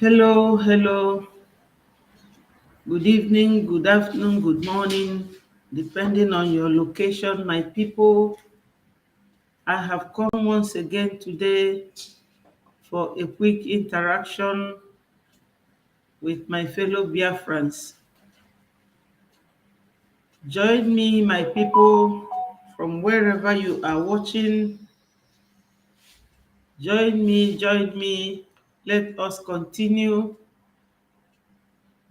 Hello, hello. Good evening, good afternoon, good morning, depending on your location, my people. I have come once again today for a quick interaction with my fellow Biafrans. Join me, my people, from wherever you are watching. Join me, join me. Let us continue.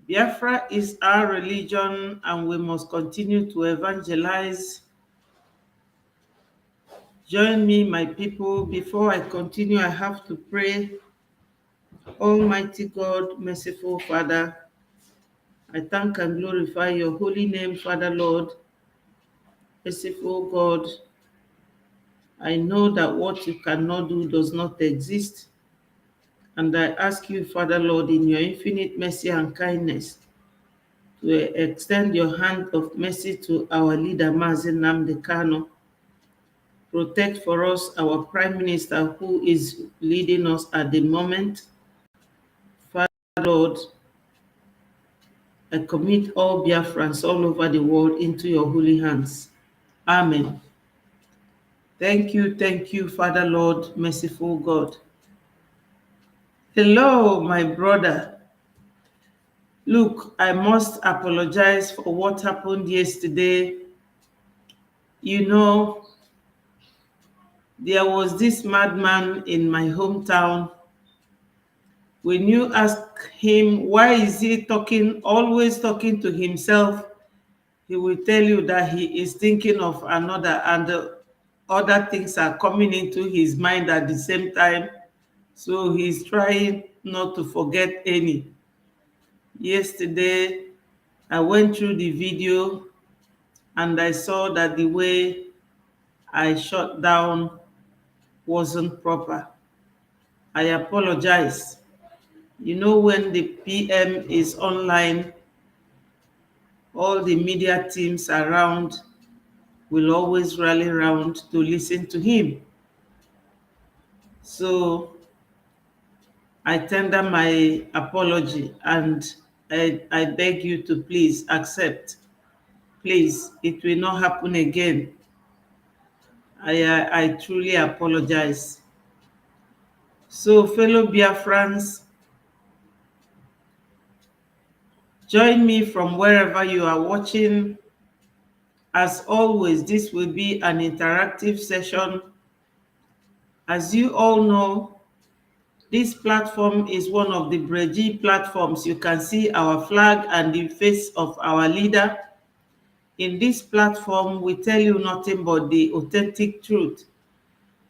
Biafra is our religion, and we must continue to evangelize. Join me, my people. Before I continue, I have to pray. Almighty God, merciful Father, I thank and glorify your holy name, Father Lord. Merciful God, I know that what you cannot do does not exist. And I ask you, Father Lord, in your infinite mercy and kindness, to extend your hand of mercy to our leader, Mazi Nnamdi Kanu. Protect for us our Prime Minister who is leading us at the moment. Father Lord, I commit all Biafrans all over the world into your holy hands. Amen. Thank you, Father Lord, merciful God. Hello, my brother. Look, I must apologize for what happened yesterday. You know, there was this madman in my hometown. When you ask him, why is he always talking to himself, he will tell you that he is thinking of another, and other things are coming into his mind at the same time. So he's trying not to forget any. Yesterday, I went through the video and I saw that the way I shut down wasn't proper. I apologize. You know, when the PM is online, all the media teams around will always rally around to listen to him. So I tender my apology, and I beg you to please accept. Please, it will not happen again. I truly apologize. So, fellow Biafrans, join me from wherever you are watching. As always, this will be an interactive session. As you all know, this platform is one of the Breji platforms. You can see our flag and the face of our leader. In this platform, we tell you nothing but the authentic truth.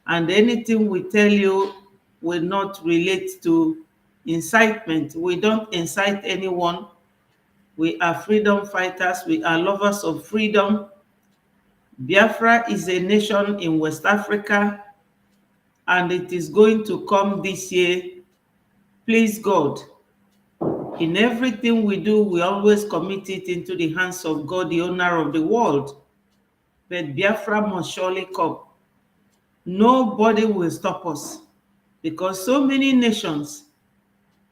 And anything we tell you will not relate to incitement. We don't incite anyone. We are freedom fighters. We are lovers of freedom. Biafra is a nation in West Africa, and it is going to come this year. Please God, in everything we do, we always commit it into the hands of God, the owner of the world. But Biafra must surely come. Nobody will stop us, because so many nations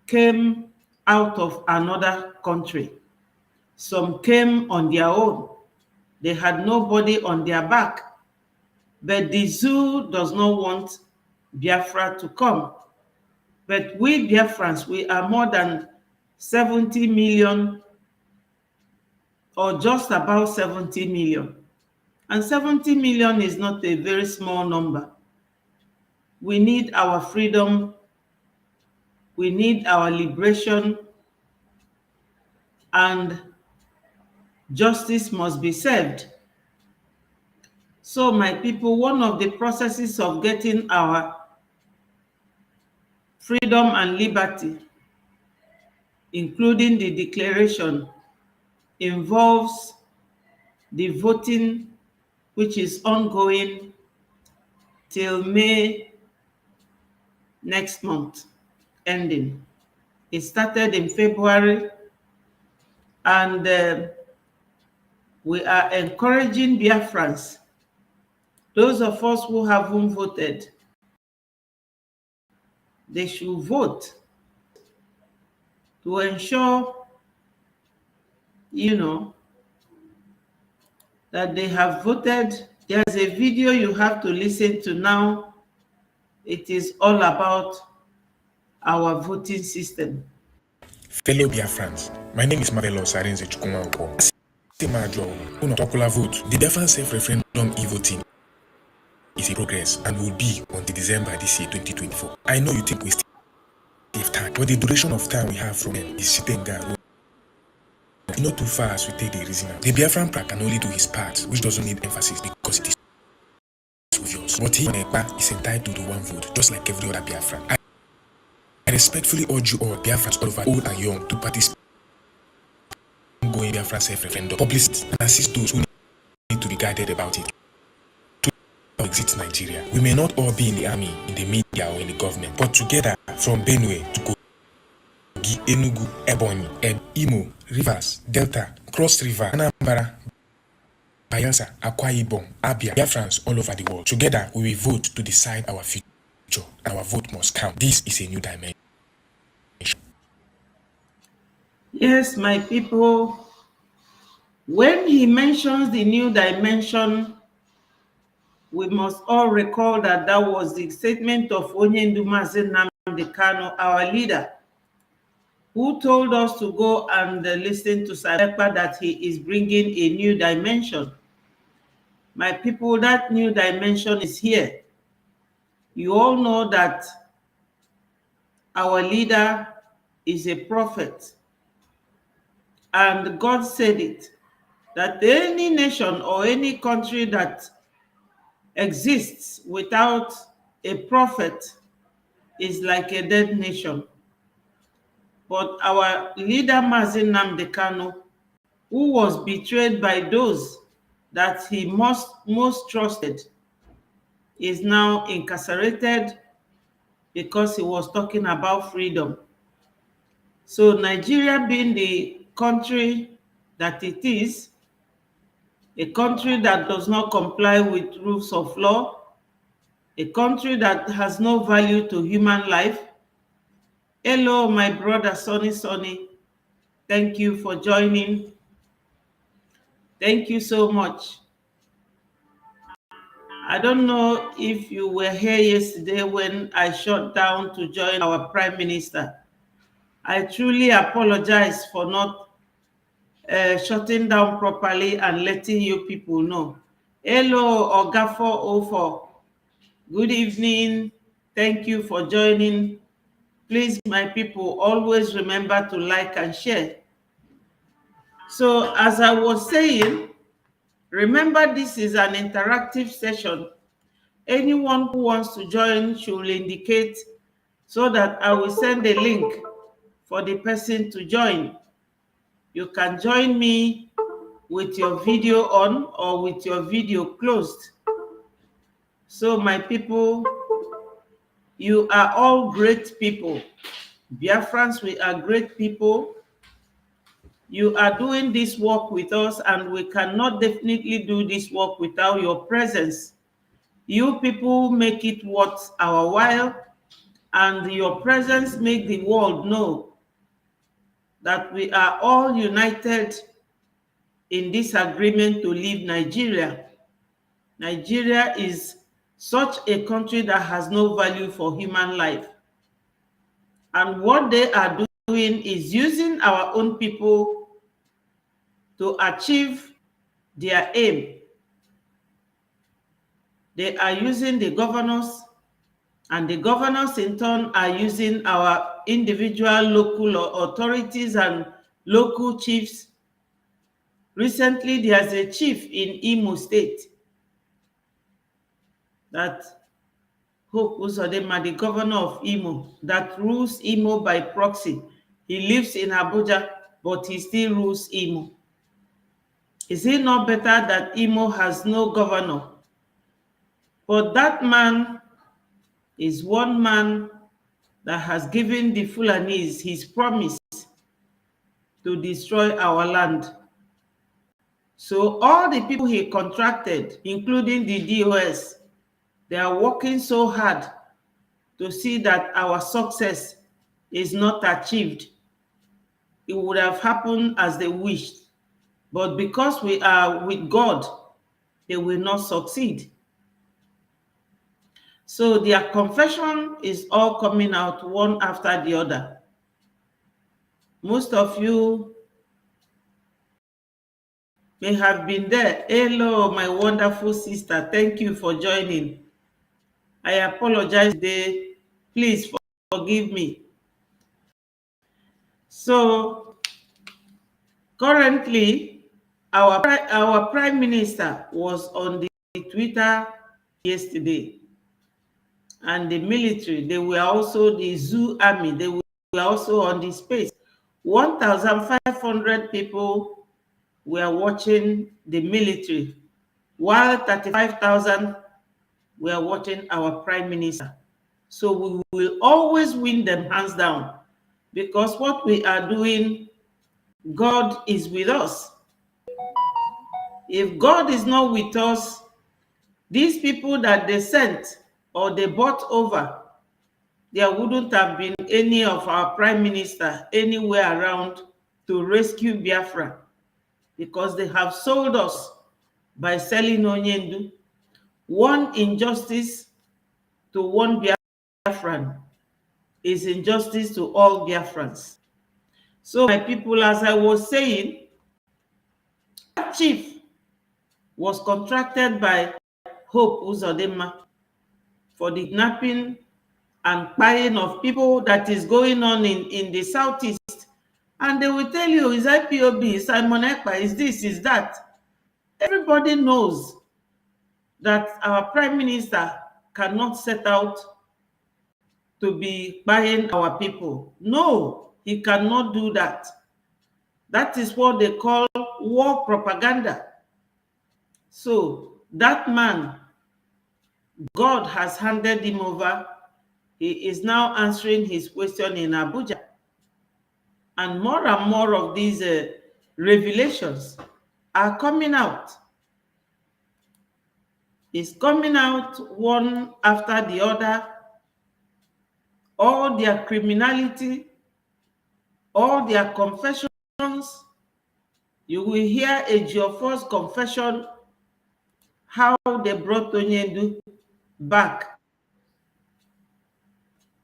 came out of another country. Some came on their own. They had nobody on their back. But the zoo does not want Biafra to come. But we Biafrans, we are more than 70 million, or just about 70 million. And 70 million is not a very small number. We need our freedom. We need our liberation. And justice must be served. So, my people, one of the processes of getting our freedom and liberty, including the declaration, involves the voting, which is ongoing till May next month ending. It started in February, and we are encouraging Biafrans, those of us who haven't voted, they should vote. to ensure, that they have voted. There's a video you have to listen to now. It is all about our voting system. Fellow Biafrans, my name is Marvelous Arenze Chukwumanko. Popular vote. The Biafran self-referendum e-voting is a progress and will be until December this year, 2024. I know you think we still have time, but the duration of time we have from them is sitting down. Not too far as we take the reason. The Biafran prac can only do his part, which doesn't need emphasis because it is obvious. But he is entitled to one vote, just like every other Biafran. I respectfully urge you all, Biafrans all over, old and young, to participate in going Biafran self-referendum, publicity, and assist those who need to be guided about it. To exit Nigeria, we may not all be in the army, in the media, or in the government, but together from Benue to Kogi, Enugu, Ebonyi, Imo, Rivers, Delta, Cross River, Anambra, Bayelsa, Akwa Ibom, Abia, Biafrans all over the world. Together, we will vote to decide our future, and our vote must count. This is a new dimension. Yes, my people, when he mentions the new dimension, we must all recall that that was the statement of Onyendu Mazi Nnamdi Kanu, our leader, who told us to go and listen to Sabepa that he is bringing a new dimension. My people, that new dimension is here. You all know that our leader is a prophet. And God said it, that any nation or any country that exists without a prophet is like a dead nation. But our leader Mazi Nnamdi Kanu, who was betrayed by those that he most trusted, is now incarcerated because he was talking about freedom. So Nigeria, being the country that it is, a country that does not comply with rules of law, a country that has no value to human life. Hello, my brother Sonny. Thank you for joining. Thank you so much. I don't know if you were here yesterday when I shut down to join our Prime Minister. I truly apologize for not shutting down properly and letting you people know. Hello, Ogafo Ofo. Good evening. Thank you for joining. Please, my people, always remember to like and share. So, as I was saying, remember this is an interactive session. Anyone who wants to join should indicate so that I will send a link for the person to join. You can join me with your video on or with your video closed. So my people, you are all great people. Biafrans, we are great people. You are doing this work with us, and we cannot definitely do this work without your presence. You people make it worth our while, and your presence make the world know that we are all united in this agreement to leave Nigeria. Nigeria is such a country that has no value for human life. And what they are doing is using our own people to achieve their aim. They are using the governors, and the governors in turn are using our individual local authorities and local chiefs. Recently, there's a chief in Imo State that Hope Uzodinma, the governor of Imo, that rules Imo by proxy. He lives in Abuja, but he still rules Imo. Is it not better that Imo has no governor? But that man is one man that has given the Fulanis his promise to destroy our land. So all the people he contracted, including the DOS, they are working so hard to see that our success is not achieved. it would have happened as they wished. But because we are with God, they will not succeed. So their confession is all coming out one after the other. Most of you may have been there. Hello, my wonderful sister. Thank you for joining. I apologize today. Please forgive me. So currently, our Prime Minister was on the Twitter yesterday. And the military, they were also the zoo army, they were also on the space. 1,500 people were watching the military, while 35,000 were watching our Prime Minister. So we will always win them hands down, because what we are doing, God is with us. If God is not with us, these people that they sent or they bought over, there wouldn't have been any of our prime minister anywhere around to rescue Biafra, because they have sold us by selling Onyendu. One injustice to one Biafran is injustice to all Biafrans. So my people, as I was saying, that chief was contracted by Hope Uzodinma for the kidnapping and buying of people that is going on in the southeast. And they will tell you, is IPOB, is Simon Ekpa, is this, is that. Everybody knows that our prime minister cannot set out to be buying our people. No, he cannot do that. That is what they call war propaganda. So that man, God has handed him over. He is now answering his question in Abuja. And more of these revelations are coming out. It's coming out one after the other. All their criminality, all their confessions. You will hear a Geoforce confession, how they brought Onyendu back.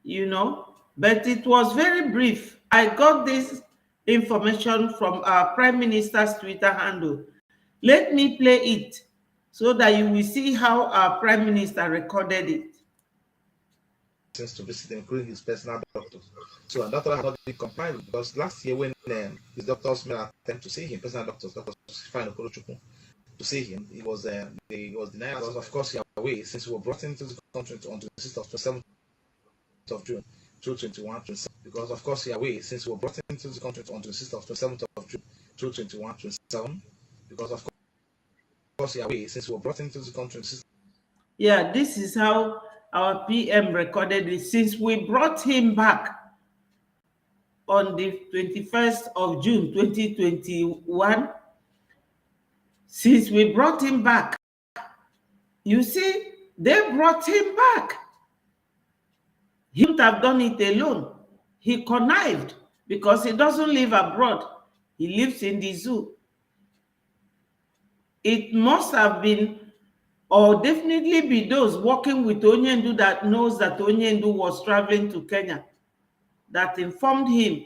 You know, but it was very brief. I got this information from our Prime Minister's Twitter handle. Let me play it so that you will see how our Prime Minister recorded it. To visit him, including his personal doctors. So, and doctor has not been compliant, because last year when his doctors made an attempt to see him, personal doctors, to see him, he was denied. Because of course, he are away since we were brought into the country on the 6th of 27th of June 2021. Because of course, he are away since we were brought into the country on the 6th of 27th of June 2021. Because of course, he are away since we were brought into the country. Yeah, this is how our PM recorded it. Since we brought him back on the 21st of June 2021, since we brought him back, you see, they brought him back. He wouldn't have done it alone. He connived, because he doesn't live abroad. He lives in the zoo. It must have been, or definitely be, those working with Onyendu that knows that Onyendu was traveling to Kenya that informed him.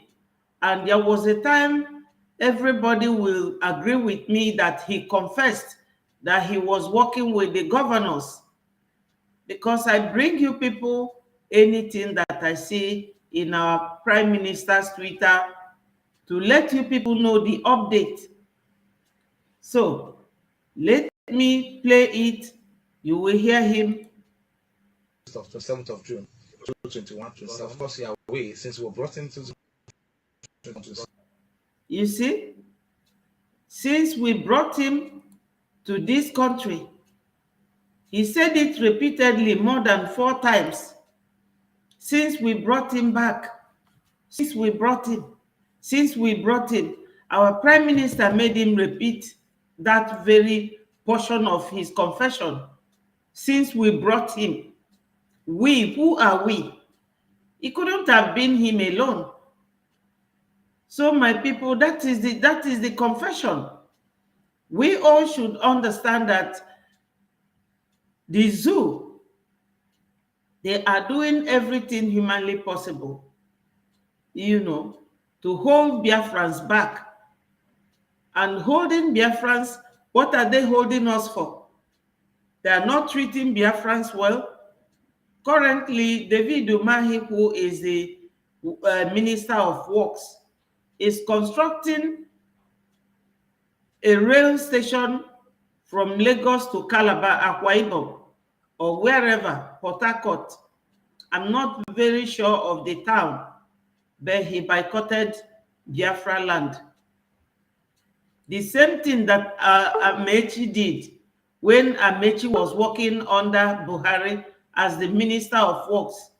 And there was a time, everybody will agree with me, that he confessed that he was working with the governors. Because I bring you people anything that I see in our Prime Minister's Twitter to let you people know the update. So let me play it. You will hear him. Of 27th of June 2021. Of course, he are away since we were brought into the country. You see, since we brought him to this country, he said it repeatedly more than 4 times. Since we brought him back, since we brought him, our Prime Minister made him repeat that very portion of his confession. Since we brought him, we, who are we? It couldn't have been him alone. So my people, that is the confession. We all should understand that the zoo, they are doing everything humanly possible, to hold Biafrans back. And holding Biafrans, what are they holding us for? They are not treating Biafrans well. Currently, David Umahi, who is the Minister of Works, is constructing a rail station from Lagos to Calabar, Akwa Ibom, or wherever, Port Harcourt. I'm not very sure of the town, but he boycotted Biafra land. The same thing that Amechi did when Amechi was working under Buhari as the Minister of Works.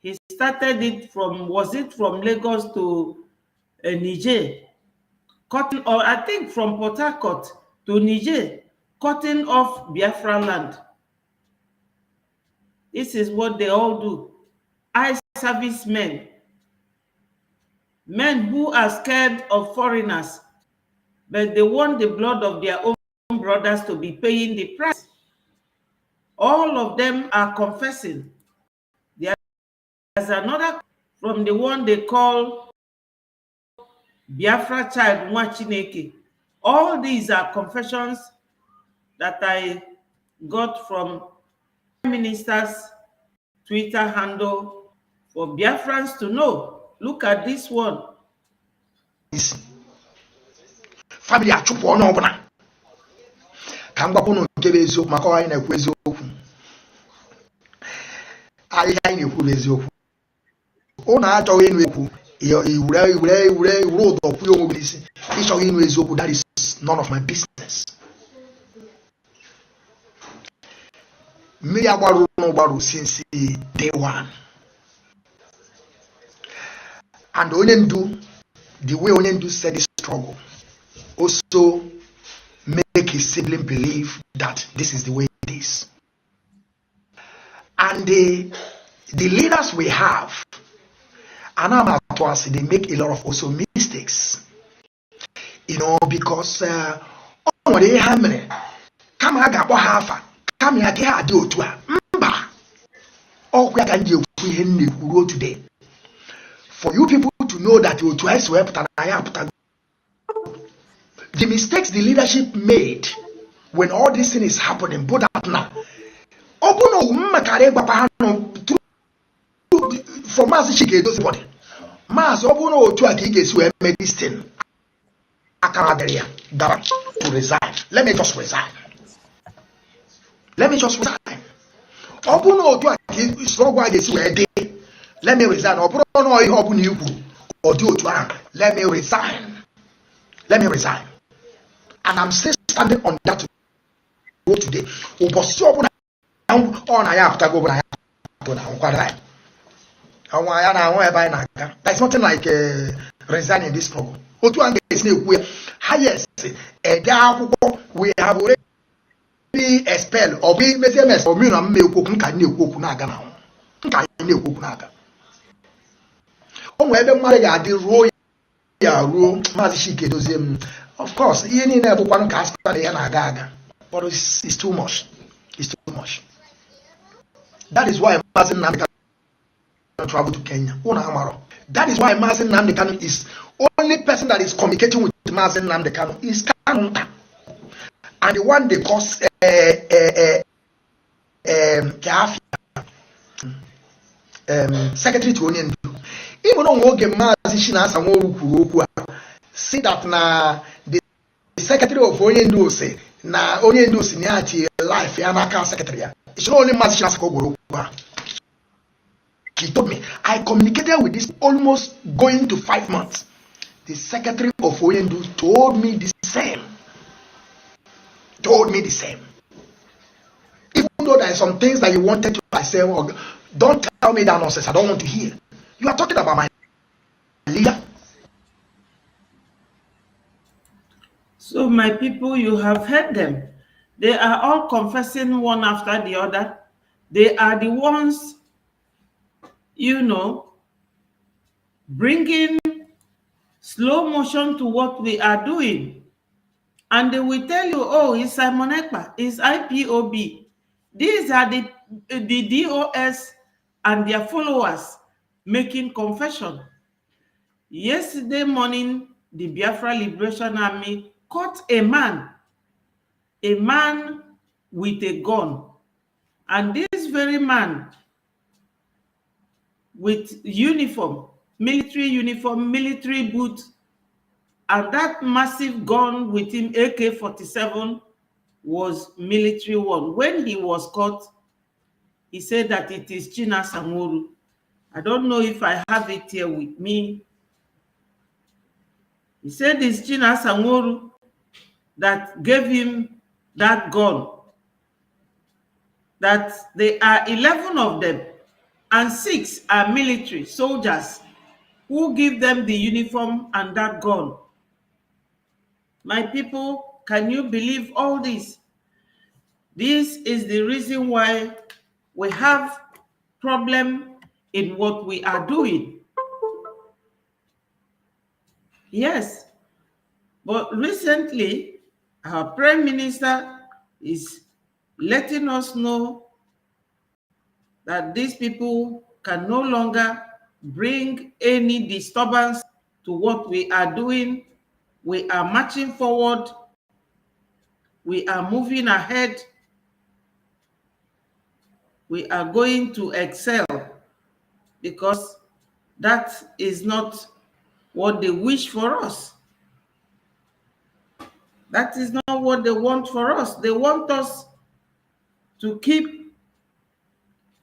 He started it from Lagos to Niger, cutting, or I think from Port Harcourt to Niger, cutting off Biafra land. This is what they all do. Eye service men who are scared of foreigners, but they want the blood of their own brothers to be paying the price. All of them are confessing. There's another from the one they call Biafra child, Mwachineke. All these are confessions that I got from Prime Minister's Twitter handle for Biafrans to know. Look at this one. Family achụpụ ọnụ ọbụla ka m gbapụ n'oke bụ eziokwu maka anyị na-ekwu eziokwu. Anyị na-ekwu bụ eziokwu. Ụnụ achọghị ịnụ ekwu iwure ụdọ kwụọ onwe gị isi. Ịchọghị ịnụ eziokwu, that is none of my business. Mmiri agbarụ n'ụgbarụ since day one. And onye ndu, the way onye ndu said this struggle, also make his sibling believe that this is the way it is. And the leaders we have, and I'm at once, they make a lot of also mistakes. Because they have many. Come here, go half. Come here, get do to mba. Oh, we can do today. For you people to know that you twice wept and I have the mistakes the leadership made when all this thing is happening, but that now. From us, she gave those body. Mas obuno to a gigas who made this thing. I can't to resign. Let me just resign. Let me just resign. Obuno to a gigas where they let me resign. Obuno open you or do to let me resign. Let me resign. And I'm still standing on that road today. I have to go There's nothing like resigning this struggle. Highest, we have already expelled or we SMS or of course, but it's too much. It's too much. That is why Mazen Nnamdi Kanu travel to Kenya. That is why Mazen Nnamdi Kanu is only person that is communicating with Mazen Nnamdi Kanu is Kanu. And the one they call secretary to Onyendu. Even though see that na the secretary of Onyendu say na Onyendu seniority life yana secretary. It's not only Mazishina. He told me, I communicated with this almost going to 5 months. The secretary of Onyendu told me the same. Told me the same. Even though there are some things that you wanted to say, well, don't tell me that nonsense. I don't want to hear. You are talking about my leader. So my people, you have heard them. They are all confessing one after the other. They are the ones, bringing slow motion to what we are doing. And they will tell you, oh, it's Simon Ekpa, it's IPOB. These are the DOS and their followers making confession. Yesterday morning, the Biafra Liberation Army caught a man with a gun. And this very man with uniform, military boots, and that massive gun with him, AK-47, was military one. When he was caught, he said that it is China Sanworu. I don't know if I have it here with me. He said it's China Sanworu that gave him that gun. That there are 11 of them, and 6 are military soldiers who give them the uniform and that gun. My people, can you believe all this? This is the reason why we have problem in what we are doing. Yes, but recently, our Prime Minister is letting us know that these people can no longer bring any disturbance to what we are doing. We are marching forward. We are moving ahead. We are going to excel, because that is not what they wish for us. That is not what they want for us. They want us to keep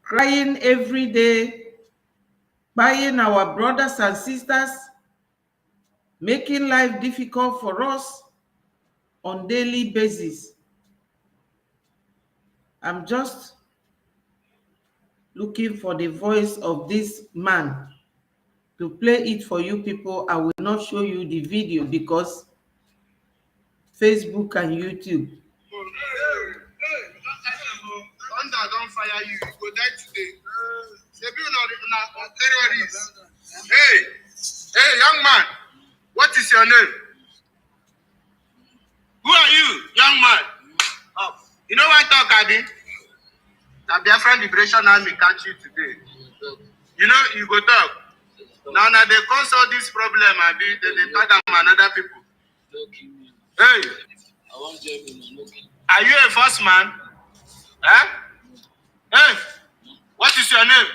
crying every day, buying our brothers and sisters, making life difficult for us on daily basis. I'm just looking for the voice of this man to play it for you people. I will not show you the video because Facebook and YouTube. Thunder don't fire you, you go die today. Terrorists. Hey, young man, what is your name? Who are you, young man? Oh, you know what talk, Abi? The Biafra Liberation Army catch you today. You know, you go talk. Now they cause all this problem, Abi. They talk about another people. Hey, are you a first man? Huh? Hey, what is your name?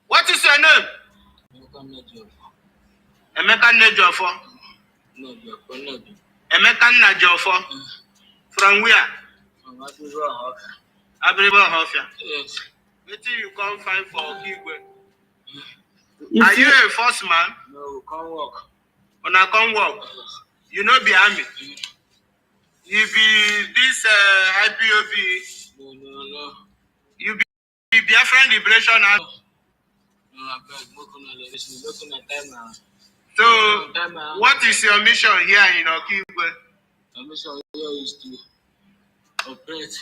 What is your name? Emeka Nejofo. Emeka Najofo. From where? From Abribo Hofia. Yes. What do you come find for Okigwe? Are you a first man? No, can't walk. When I can't walk, you know be army. You be this IPOB. No. You be Biafra Liberation Army. So, what is your mission here in Okigwe? My mission here is to operate.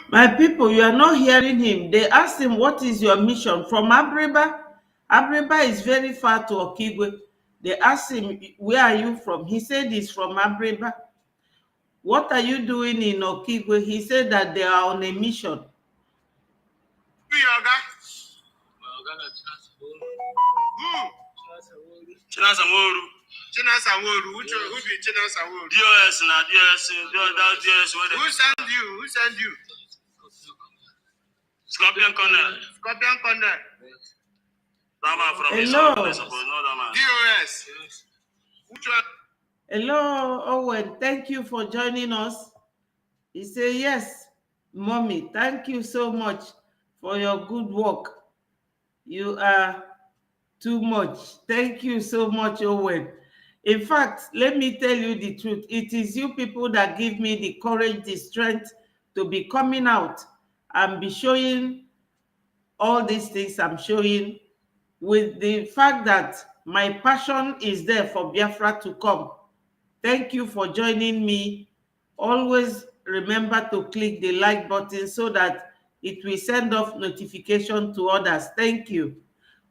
My people, you are not hearing him. They asked him, what is your mission? From Abriba? Abriba is very far to Okigwe. They asked him, where are you from? He said he's from Abriba. What are you doing in Okigwe? He said that they are on a mission. China Sanworu. Who be China Sanworu? DOS na DOS. Who send you? Scorpion Corner. Hello. DOS. Which one? Hello, Owen. Thank you for joining us. He said, yes, Mommy, thank you so much for your good work. You are too much. Thank you so much, Owen. In fact, let me tell you the truth. It is you people that give me the courage, the strength to be coming out and be showing all these things I'm showing, with the fact that my passion is there for Biafra to come. Thank you for joining me. Always remember to click the like button so that it will send off notification to others. Thank you.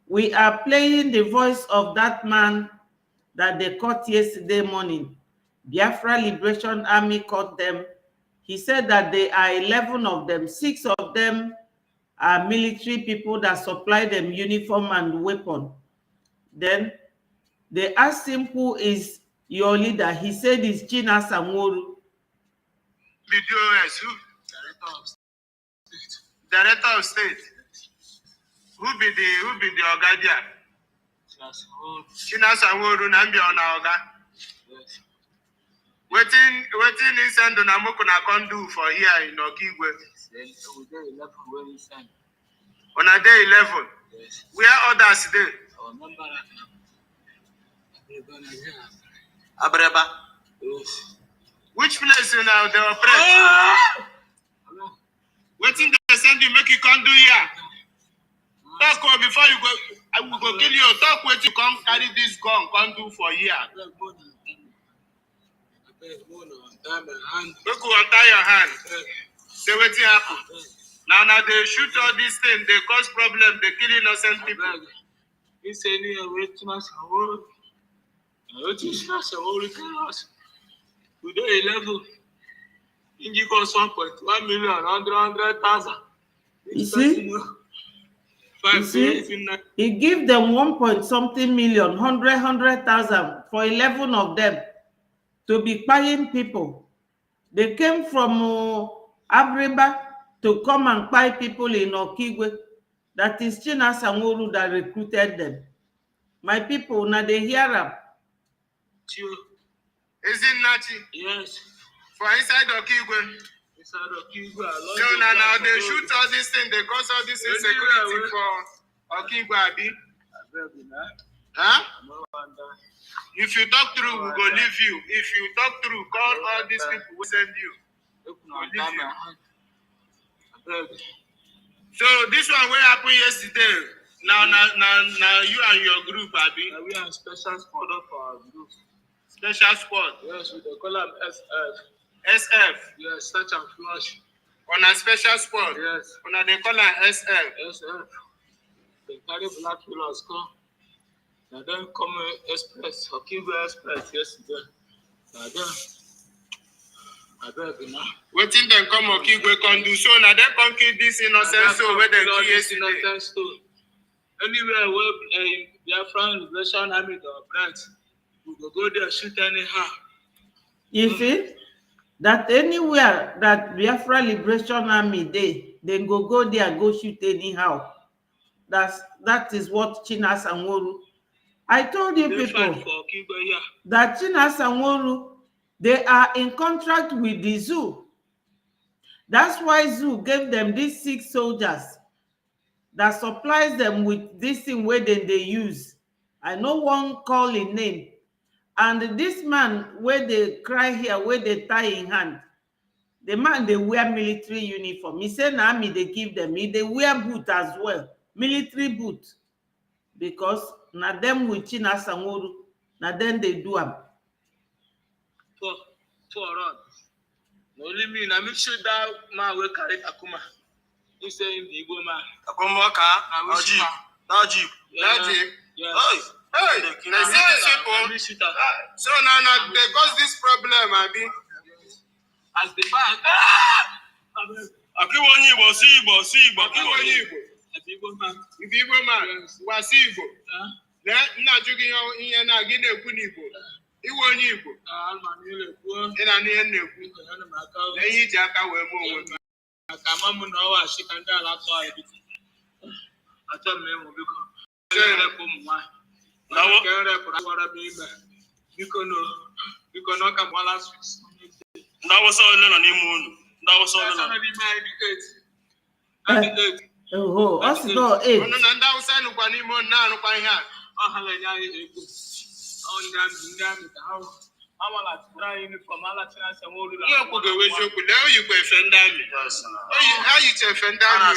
We are playing the voice of that man that they caught yesterday morning. Biafra Liberation Army caught them. He said that there are 11 of them. 6 of them are military people that supply them uniform and weapon. Then they asked him, who is your leader? He said it's China Sanworu. BDOS, who? Director of State. Who be the Ogadia? China Sanworu Nambi on Oga. Waiting in send on Amokuna Kondu for here in Okigwe. On a day 11. Yes. Where others there? Abreba. Yes. Which place now they operate? Waiting they send you, make you come do here. Talk before you go. I will go kill you. Talk wait you come carry this gun, come do for here. Make you untie your hand. Say what happen. Now they shoot all these things, they cause problem, they kill innocent people. He said, today 11, he give us 1.1 million, 100,000. You see? He give them 1.something million, 100,000 for 11 of them to be buying people. They came from Abreba to come and buy people in Okigwe. That is China Sanworu that recruited them. My people, now they hear them. Is it Nachi? Yes. For inside Okigwe. Inside Okigwe. So now they shoot all these things, they cause all this insecurity for Okigwe, Abi. Huh? If you talk through, we go leave you. If you talk through, call all these people who send you. We'll leave you. So this one what happened yesterday. Now you and your group, Abi. We are special squad for our group. Special squad. Yes, we call them SF. SF. Yes, search and flush. On a special squad. Yes. On a they call them SF. SF. They carry black killers come. Now then come express, Okigwe Express yesterday. Now then. Waiting them come Okigwe can do so now then come kill this innocent soul where they kill yesterday. Anywhere where Biafra Liberation Army or branch, we will go there shoot anyhow. You see that anywhere that Biafra Liberation Army they go there go shoot anyhow. That is what China Sanworu. I told you people that China Sanworu, they are in contract with the zoo. That's why zoo gave them these 6 soldiers that supplies them with this thing where they use. I know one call in name. And this man where they cry here, where they tie in hand, the man they wear military uniform. He said now me they give them. They wear boot as well, military boot. Because na them with China Sanworu, na then they do them. For only me, I make sure that man will carry Akuma. He say in the Igbo man. Akuma ka, Najib. Hey, they see this people. So now they cause this problem, Abi. As the back. Akiwoni Igbo, see Igbo. Akiwoni Igbo. If Igbo man, was Igbo. Then not joking in na gine kuni Igbo. Iwo ni Igbo. Ina ni enne ku. Then yi jaka we mo. Akama mu na wa shikanda la to ayi. Ato me mo biko. Sere ko mu wa. Na wo kere ko ra bi me. Biko no ka wala switch. Na wo so le na ni mu. Na wo so le na ni ma 88. Oh, us do 8. No nda wo say no kwa ni mo na no kwa here. Ahala nya e ku. On them how amala try uniform ala China Sanworu. You go go we joke now you go offend me. How you to offend me? Na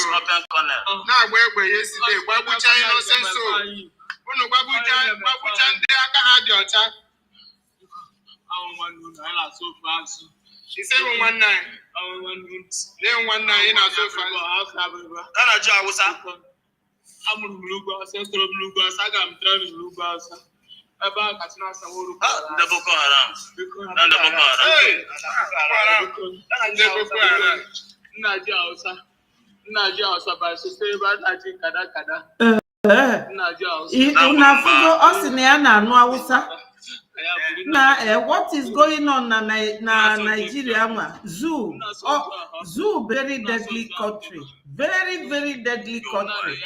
gbe yesterday gbabucha innocent soul. Unu gbabucha ndị aka ha dị ọcha. Awon one no na so fancy. She say 119. Awon 119 na so fancy. Kana ji Hausa. amụrụ m n'ugwu Awụsa etoro m n'ugwu Awụsa aga m training n'ugwu Awụsa ebe a kacha na-asa nwụrụ ndị Boko Haram nna ji Awụsa ba site ebe a na-ji kada nna ji Awụsa Unafugo osini ya na-anụ Awụsa na what is going on na Nigeria ma zoo very deadly country, very deadly country.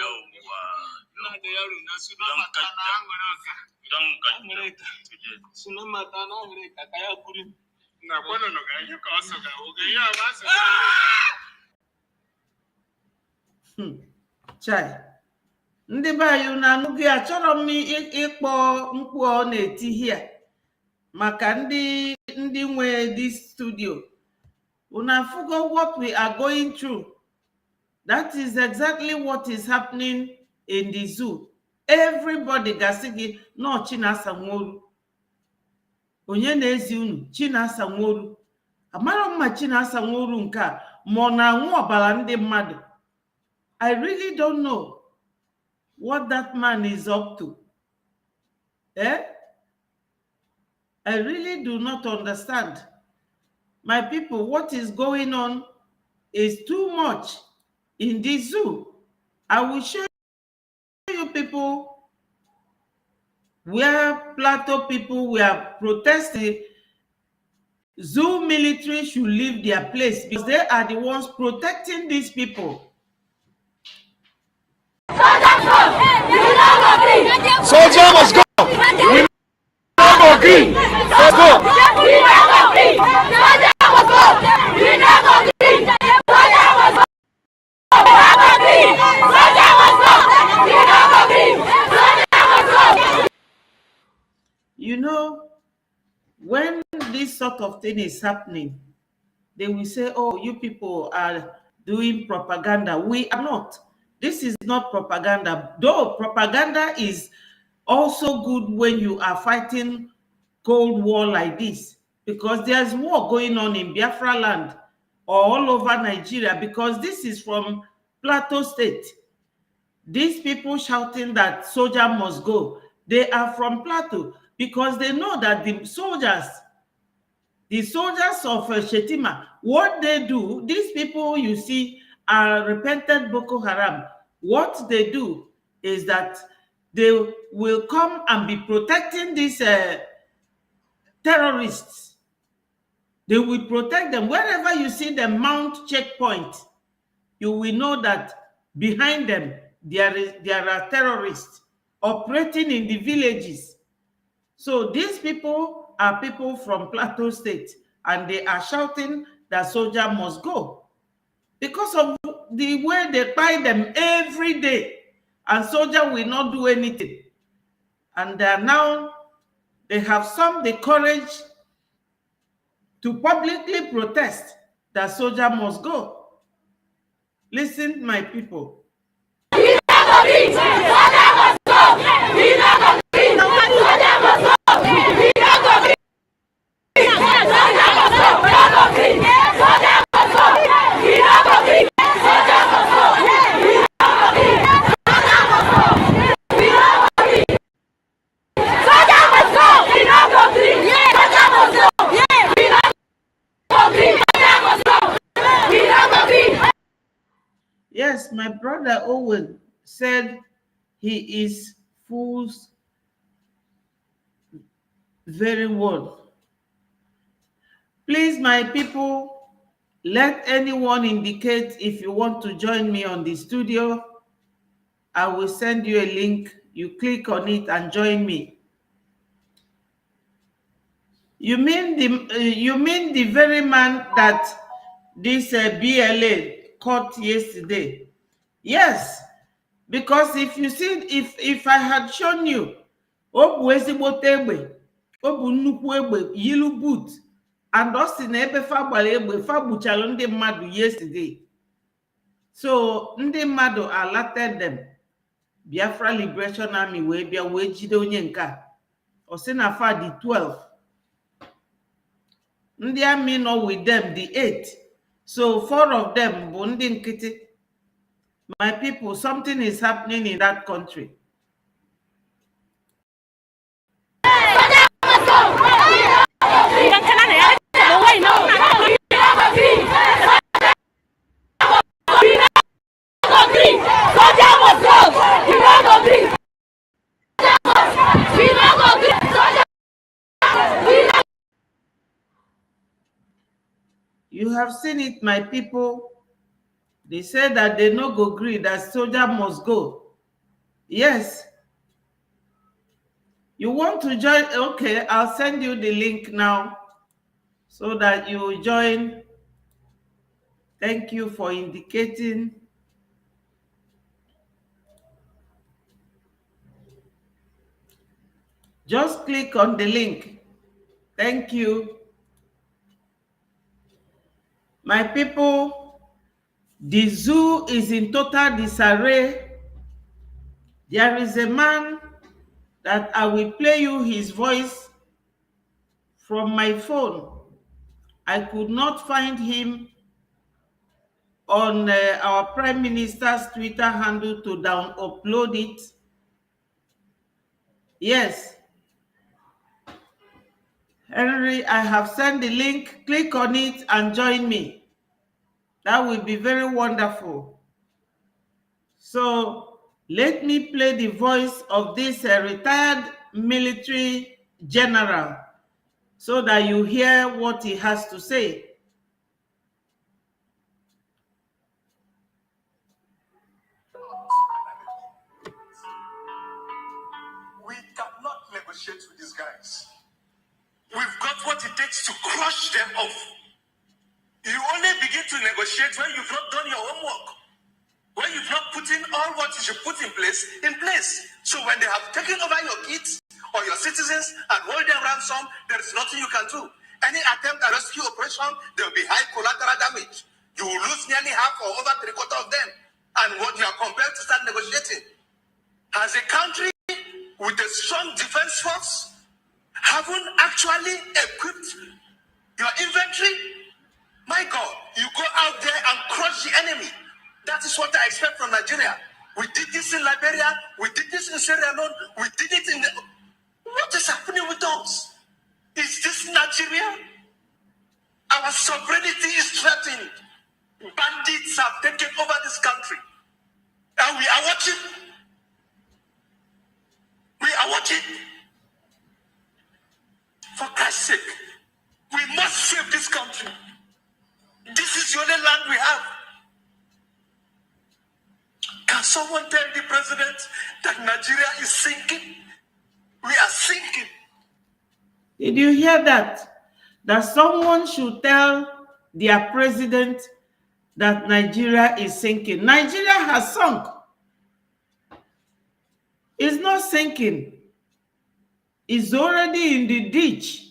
Chai ndị be anyị unu anụghị achọrọ m ịkpọ mkpu ọ na-eti hia maka ndị nwe this studio. Unu afụgo what we are going through. That is exactly what is happening in the zoo. Everybody gasị gị nọ Chinasa Nworu. Onye na-ezi unu Chinasa Nworu. Amara mma Chinasa Nworu nke a ma ọ na-anwụ ọbara ndị mmadụ. I really don't know what that man is up to. I really do not understand. My people, what is going on is too much in the zoo. I will show you people where Plateau people were protesting. Zoo military should leave their place because they are the ones protecting these people. Soldier must go. We not go green. Let's go. We not go green. Soldier must go. We not go green. Soldier must go. We not go green. Soldier must go. We not go green. Soldier must go. You know, when this sort of thing is happening, they will say, "Oh, you people are doing propaganda." We are not. This is not propaganda, though propaganda is also good when you are fighting Cold War like this, because there's war going on in Biafra land or all over Nigeria, because this is from Plateau State. These people shouting that soldier must go, they are from Plateau because they know that the soldiers of Shetima, what they do, these people you see are repentant Boko Haram. What they do is that they will come and be protecting these terrorists. They will protect them. Wherever you see them mount checkpoint, you will know that behind them there are terrorists operating in the villages. So these people are people from Plateau State, and they are shouting that soldier must go because of the way they buy them every day, and soldier will not do anything. And now they have some the courage to publicly protest that soldier must go. Listen, my people. Yes, my brother Owen said he is fools very well. Please, my people, let anyone indicate if you want to join me on the studio. I will send you a link. You click on it and join me. You mean the very man that this BLA caught yesterday? Yes, because if you see, if I had shown you, yilu boot, and Austin ebe fagbara egbe fagbuchara ndị mmadụ yesterday. So ndị mmadụ alerted them. Biafra Liberation Army wee bịa wee jide onye nke a. O si na fa the 12. Ndị army nọ with them the 8. So 4 of them bụ ndị nkịtị. My people, something is happening in that country. You have seen it, my people. They say that they no go agree that soldier must go. Yes. You want to join? Okay, I'll send you the link now so that you join. Thank you for indicating. Just click on the link. Thank you. My people, the zoo is in total disarray. There is a man that I will play you his voice from my phone. I could not find him on our Prime Minister's Twitter handle to upload it. Yes. Henry, I have sent the link. Click on it and join me. That will be very wonderful. So let me play the voice of this retired military general so that you hear what he has to say. We cannot negotiate with these guys. We've got what it takes to crush them off. You only begin to negotiate when you've not done your homework. When you've not put in all what you should put in place. So when they have taken over your kids or your citizens and hold them ransom, there is nothing you can do. Any attempt at rescue operation, there will be high collateral damage. You will lose nearly half or over 3/4 of them. And what you are compelled to start negotiating. As a country with a strong defense force, haven't actually equipped your inventory, my God, you go out there and crush the enemy. That is what I expect from Nigeria. We did this in Liberia, we did this in Sierra Leone, we did it in the... What is happening with us? Is this Nigeria? Our sovereignty is threatened. Bandits have taken over this country. And we are watching. We are watching. For Christ's sake, we must save this country. This is the only land we have. Can someone tell the president that Nigeria is sinking? We are sinking. Did you hear that? That someone should tell their president that Nigeria is sinking. Nigeria has sunk. It's not sinking. It's already in the ditch.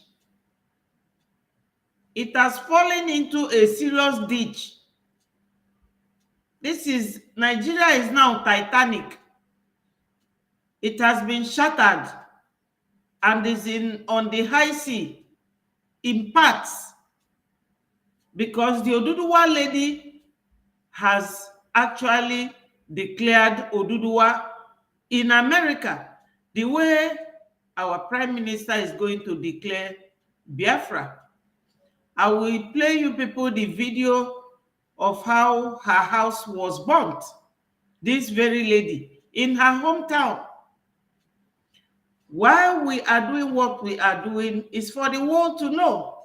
It has fallen into a serious ditch. Nigeria is now Titanic. It has been shattered and is on the high sea in parts because the Oduduwa lady has actually declared Oduduwa in America the way our Prime Minister is going to declare Biafra. I will play you people the video of how her house was burnt. This very lady in her hometown. Why we are doing what we are doing is for the world to know.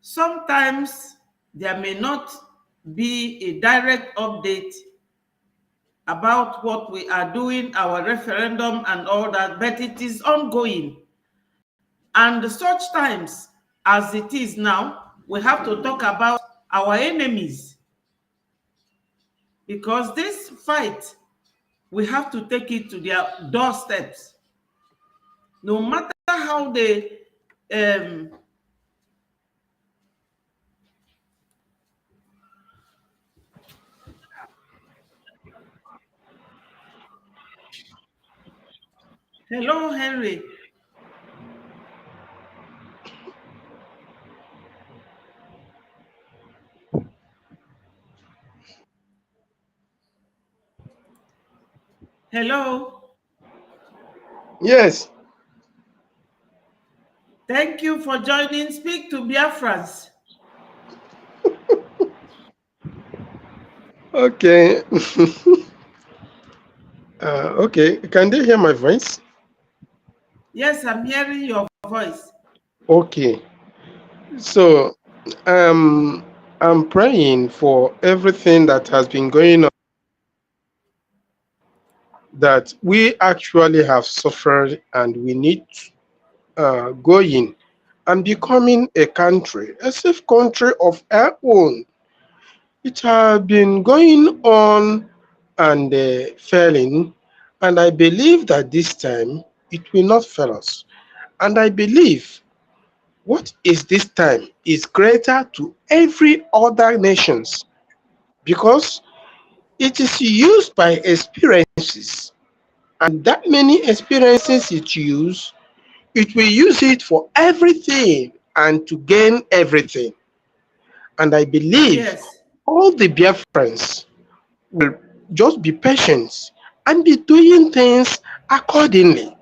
Sometimes there may not be a direct update about what we are doing, our referendum and all that, but it is ongoing. And such times as it is now, we have to talk about our enemies. Because this fight, we have to take it to their doorsteps. No matter how they Hello, Henry. Hello. Yes. Thank you for joining. Speak to Biafrans. Okay. Okay. Can they hear my voice? Yes, I'm hearing your voice. Okay. So, I'm praying for everything that has been going on, that we actually have suffered, and we need going and becoming a country, a safe country of our own. It has been going on and failing, and I believe that this time it will not fail us. And I believe what is this time is greater to every other nations, because it is used by experiences, and that many experiences it use, it will use it for everything and to gain everything. And I believe Yes. all the Biafrans will just be patient and be doing things accordingly.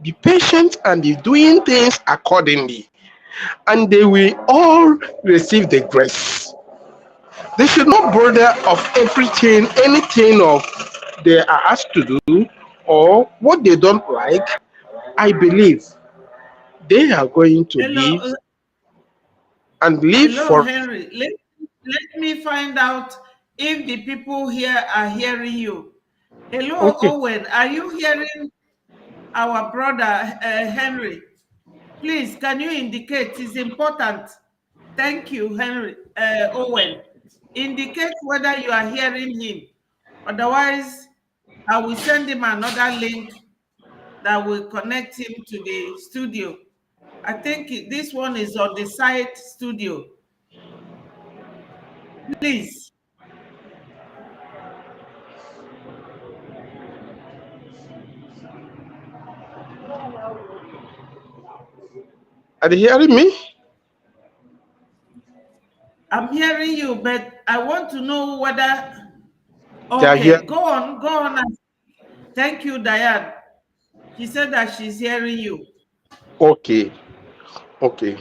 Be patient and be doing things accordingly, and they will all receive the grace. They should not bother of everything, anything of they are asked to do or what they don't like. I believe they are going to Hello. live and live Hello, for. Henry. Let me find out if the people here are hearing you. Hello, Okay. Owen. Are you hearing our brother Henry? Please, can you indicate? It's important. Thank you, Henry. Owen. Indicate whether you are hearing him. Otherwise, I will send him another link that will connect him to the studio. I think this one is on the side studio. Please. Are they hearing me? I'm hearing you, but I want to know whether. They are here. Okay, go on, go on. Thank you, Diane. She said that she's hearing you. Okay. Okay.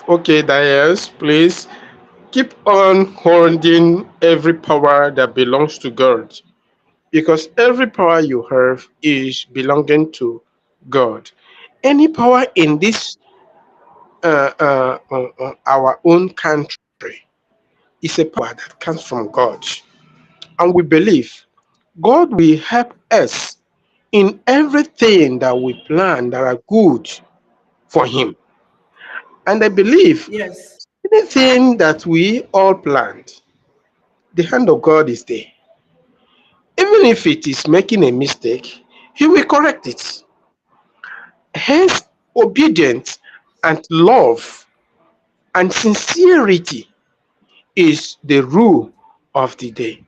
Okay, Dias, please keep on holding every power that belongs to God, because every power you have is belonging to God. Any power in this our own country is a power that comes from God, and we believe God will help us in everything that we plan that are good for Him. And I believe Yes, anything that we all planned, the hand of God is there. Even if it is making a mistake, He will correct it. Hence, obedience and love and sincerity is the rule of the day.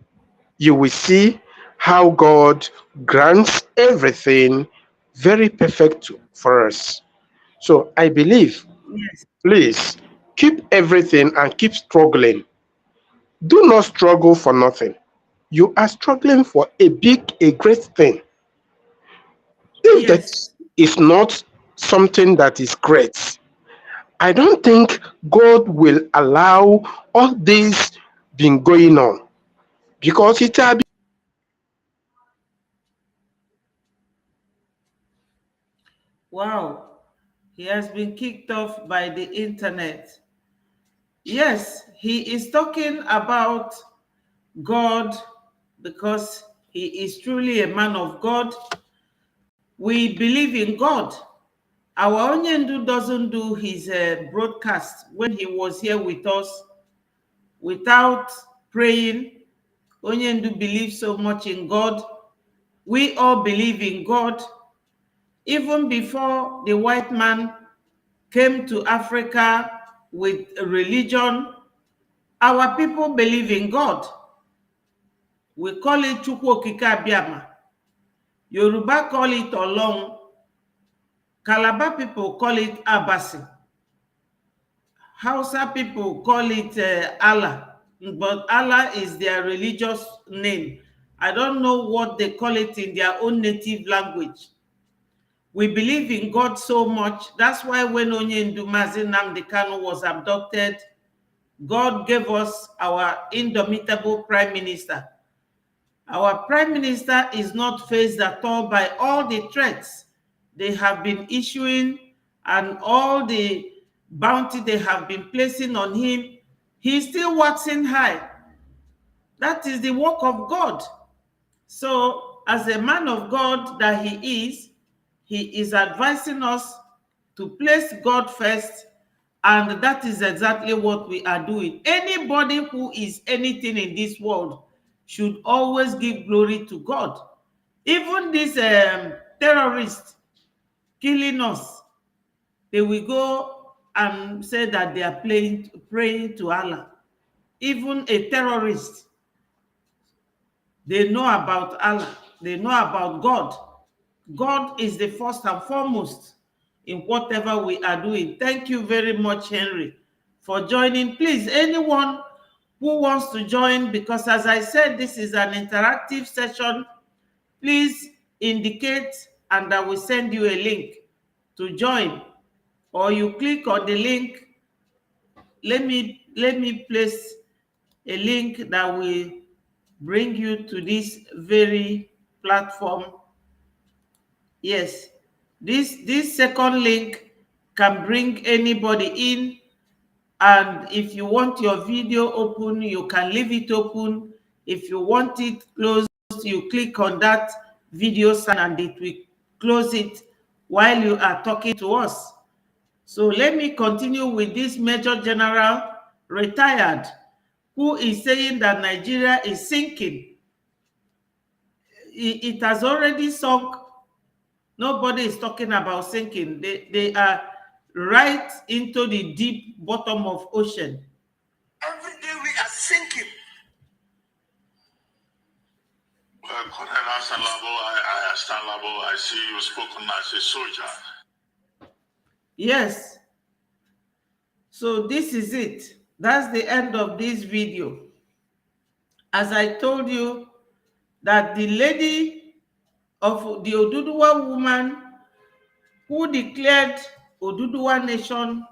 You will see how God grants everything very perfect for us. So I believe, yes, please keep everything and keep struggling. Do not struggle for nothing. You are struggling for a great thing. If that yes. is not something that is great, I don't think God will allow all this been going on, because it has Wow. He has been kicked off by the internet. Yes, he is talking about God because he is truly a man of God. We believe in God. Our Onyendu doesn't do his broadcast when he was here with us without praying. Onyendu believes so much in God. We all believe in God. Even before the white man came to Africa with a religion, our people believe in God. We call it Chukwu Okike Abiama. Yoruba call it Olong. Calabar people call it Abasi. Hausa people call it Allah. But Allah is their religious name. I don't know what they call it in their own native language. We believe in God so much. That's why when Onyendu Mazi Nnamdi Kanu was abducted, God gave us our indomitable prime minister. Our prime minister is not faced at all by all the threats they have been issuing and all the bounty they have been placing on him. He's still waxing high. That is the work of God. So, as a man of God that he is advising us to place God first, and that is exactly what we are doing. Anybody who is anything in this world should always give glory to God. Even these terrorists killing us, they will go and say that they are praying to Allah. Even a terrorist, they know about Allah. They know about God. God is the first and foremost in whatever we are doing. Thank you very much, Henry, for joining. Please, anyone who wants to join, because as I said, this is an interactive session, please indicate and I will send you a link to join, or you click on the link. Let me place a link that will bring you to this very platform. Yes, this second link can bring anybody in, and if you want your video open, you can leave it open. If you want it closed, you click on that video sign and it will close it while you are talking to us. So let me continue with this Major General, retired, who is saying that Nigeria is sinking. It has already sunk. Nobody is talking about sinking. They are right into the deep bottom of ocean. Every day we are sinking. Well, I understand, Labo. I see you spoken as a soldier. Yes. So this is it. That's the end of this video. As I told you, that the lady of the Oduduwa woman who declared Oduduwa Nation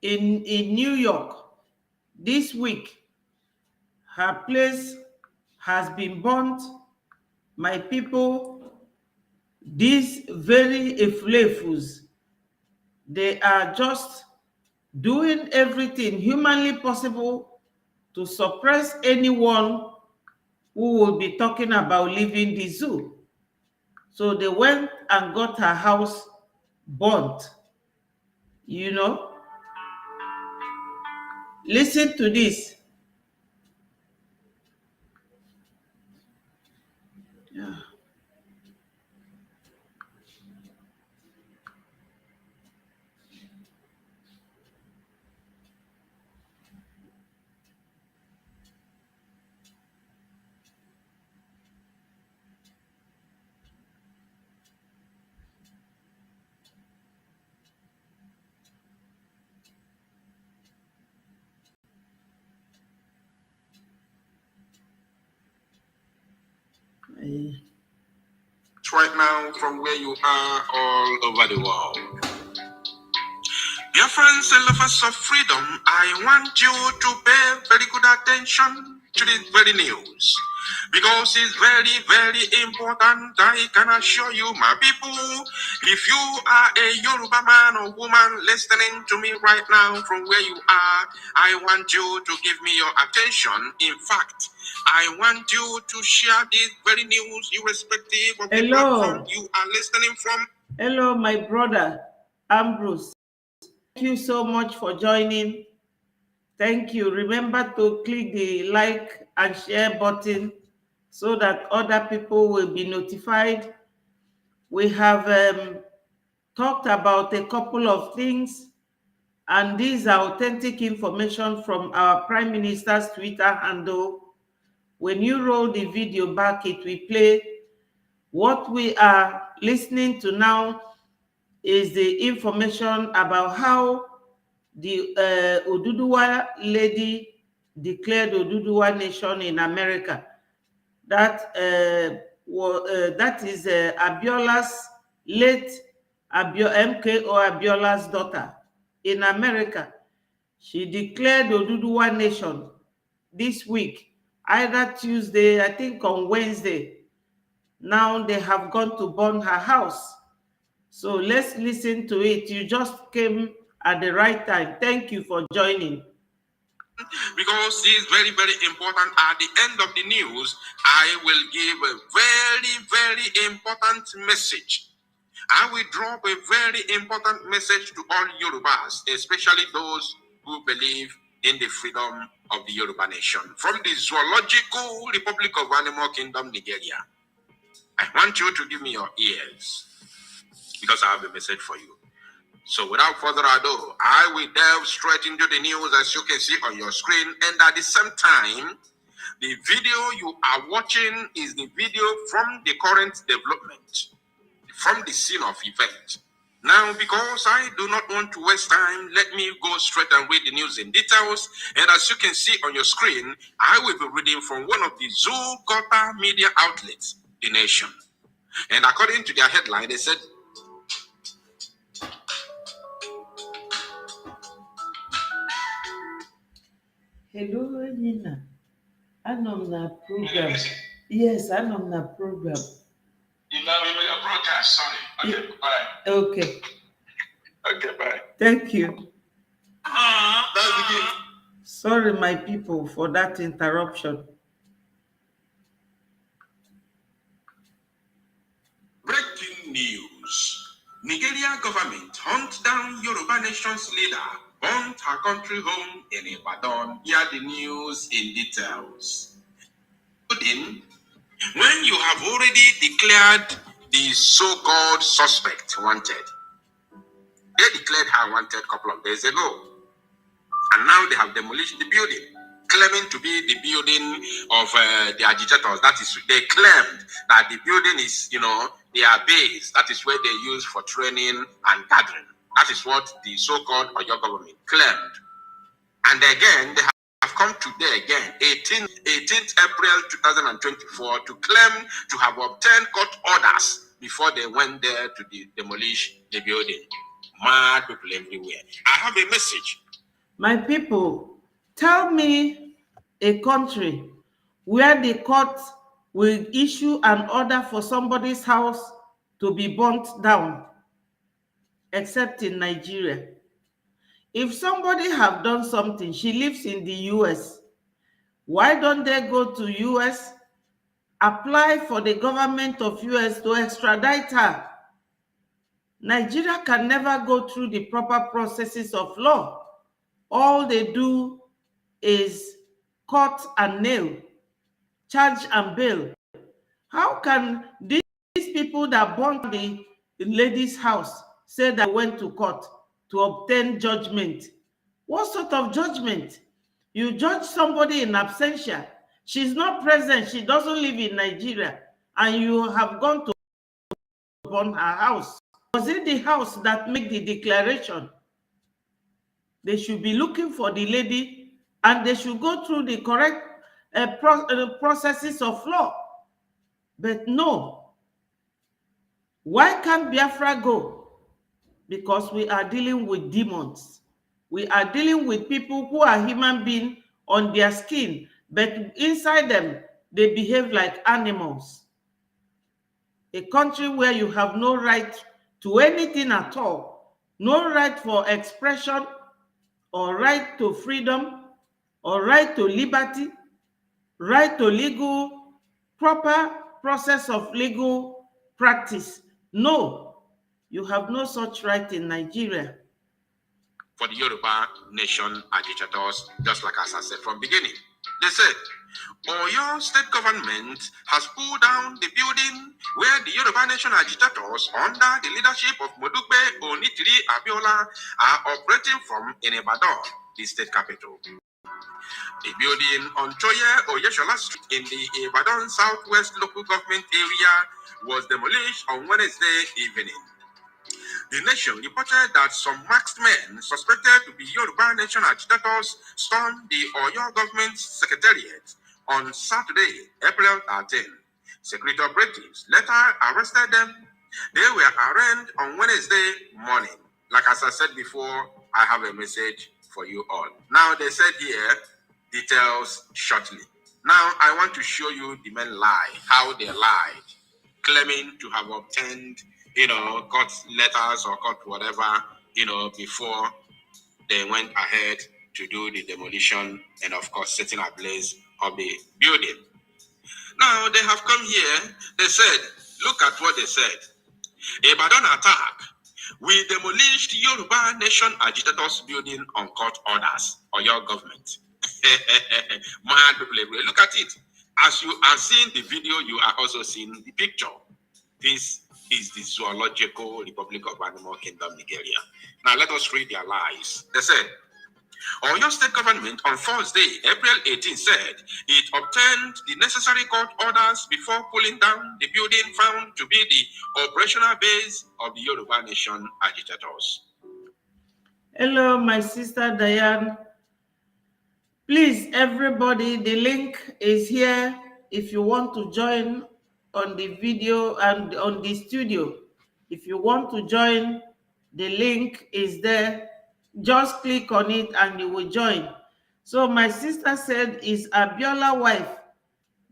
in New York this week, her place has been burnt. My people, these very Eflefus, they are just doing everything humanly possible to suppress anyone who will be talking about leaving the zoo. So they went and got her house burnt. You know, listen to this. Yeah. Right now, from where you are all over the world. Dear friends and lovers of freedom, I want you to pay very good attention to this very news, because it's very, very important. I can assure you, my people, if you are a Yoruba man or woman listening to me right now from where you are, I want you to give me your attention. In fact, I want you to share this very news irrespective of the platform you are listening from. Hello, my brother, Ambrose. Thank you so much for joining. Thank you. Remember to click the like and share button so that other people will be notified. We have talked about a couple of things, and these are authentic information from our Prime Minister's Twitter handle. When you roll the video back, it will play. What we are listening to now is the information about how the Oduduwa lady declared Oduduwa Nation in America. that that is Abiola's late MKO Abiola's daughter in America. She declared Oduduwa Nation this week, either Tuesday, I think on Wednesday. Now they have gone to burn her house. So let's listen to it. You just came at the right time. Thank you for joining. Because this is very, very important. At the end of the news, I will give a very, very important message. I will drop a very important message to all Yorubas, especially those who believe in the freedom of the Yoruba nation. From the Zoological Republic of Animal Kingdom, Nigeria. I want you to give me your ears because I have a message for you. So without further ado, I will delve straight into the news as you can see on your screen. And at the same time, the video you are watching is the video from the current development, from the scene of event. Now, because I do not want to waste time, let me go straight and read the news in details. And as you can see on your screen, I will be reading from one of the Zugota media outlets, The Nation. And according to their headline, they said, Hello, Nina. I'm on the program. Yes, I'm on the program. You know, we made a broadcast, sorry. Okay, bye. Okay. Okay, bye. Thank you. That's the key. Sorry, my people, for that interruption. Breaking news. Nigeria government hunt down Yoruba nation's leader, burnt her country home in Ibadan. Hear the news in details. When you have already declared the so-called suspect wanted, they declared her wanted a couple of days ago. And now they have demolished the building, claiming to be the building of the agitators. That is, they claimed that the building is, their base. That is where they use for training and gathering. That is what the so-called Oyo government claimed. And again, they have come today again, 18th April 2024, to claim to have obtained court orders before they went there to demolish the building. Mad people everywhere. I have a message. My people, tell me a country where the court will issue an order for somebody's house to be burnt down, except in Nigeria. If somebody have done something, she lives in the US, why don't they go to US, apply for the government of US to extradite her? Nigeria can never go through the proper processes of law. All they do is court and nail, charge and bail. How can these people that burnt the lady's house say that they went to court to obtain judgment? What sort of judgment? You judge somebody in absentia. She's not present. She doesn't live in Nigeria. And you have gone to burn her house. Was it the house that made the declaration? They should be looking for the lady and they should go through the correct processes of law. But no. Why can't Biafra go? Because we are dealing with demons. We are dealing with people who are human beings on their skin, but inside them, they behave like animals. A country where you have no right to anything at all, no right for expression, or right to freedom, or right to liberty, right to legal, proper process of legal practice. No, you have no such right in Nigeria. For the Yoruba nation agitators, just like as I said from beginning. They said, Oyo state government has pulled down the building where the Yoruba nation agitators under the leadership of Modupe Onitiri Abiola are operating from in Ibadan, the state capital. The building on Choye Oyeshola Street in the Ibadan Southwest local government area was demolished on Wednesday evening. The Nation reported that some masked men suspected to be Yoruba Nation agitators stormed the Oyo government secretariat on Saturday, April 13. Security operatives later arrested them. They were arraigned on Wednesday morning. Like as I said before, I have a message for you all. Now they said here, details shortly. Now I want to show you the men lie, how they lied, claiming to have obtained, court letters or court whatever, before they went ahead to do the demolition and of course setting ablaze of the building. Now they have come here, they said, look at what they said. Ibadan attack. We demolished Yoruba Nation agitators building on court orders or your government. Mad people, look at it. As you are seeing the video, you are also seeing the picture. This is the Zoological Republic of Animal Kingdom, Nigeria. Now let us read their lies. They said, Oyo State Government on Thursday, April 18, said it obtained the necessary court orders before pulling down the building found to be the operational base of the Yoruba Nation agitators. Hello, my sister Diane. Please, everybody, the link is here if you want to join on the video and on the studio. If you want to join, the link is there. Just click on it and you will join. So my sister said, is Abiola wife.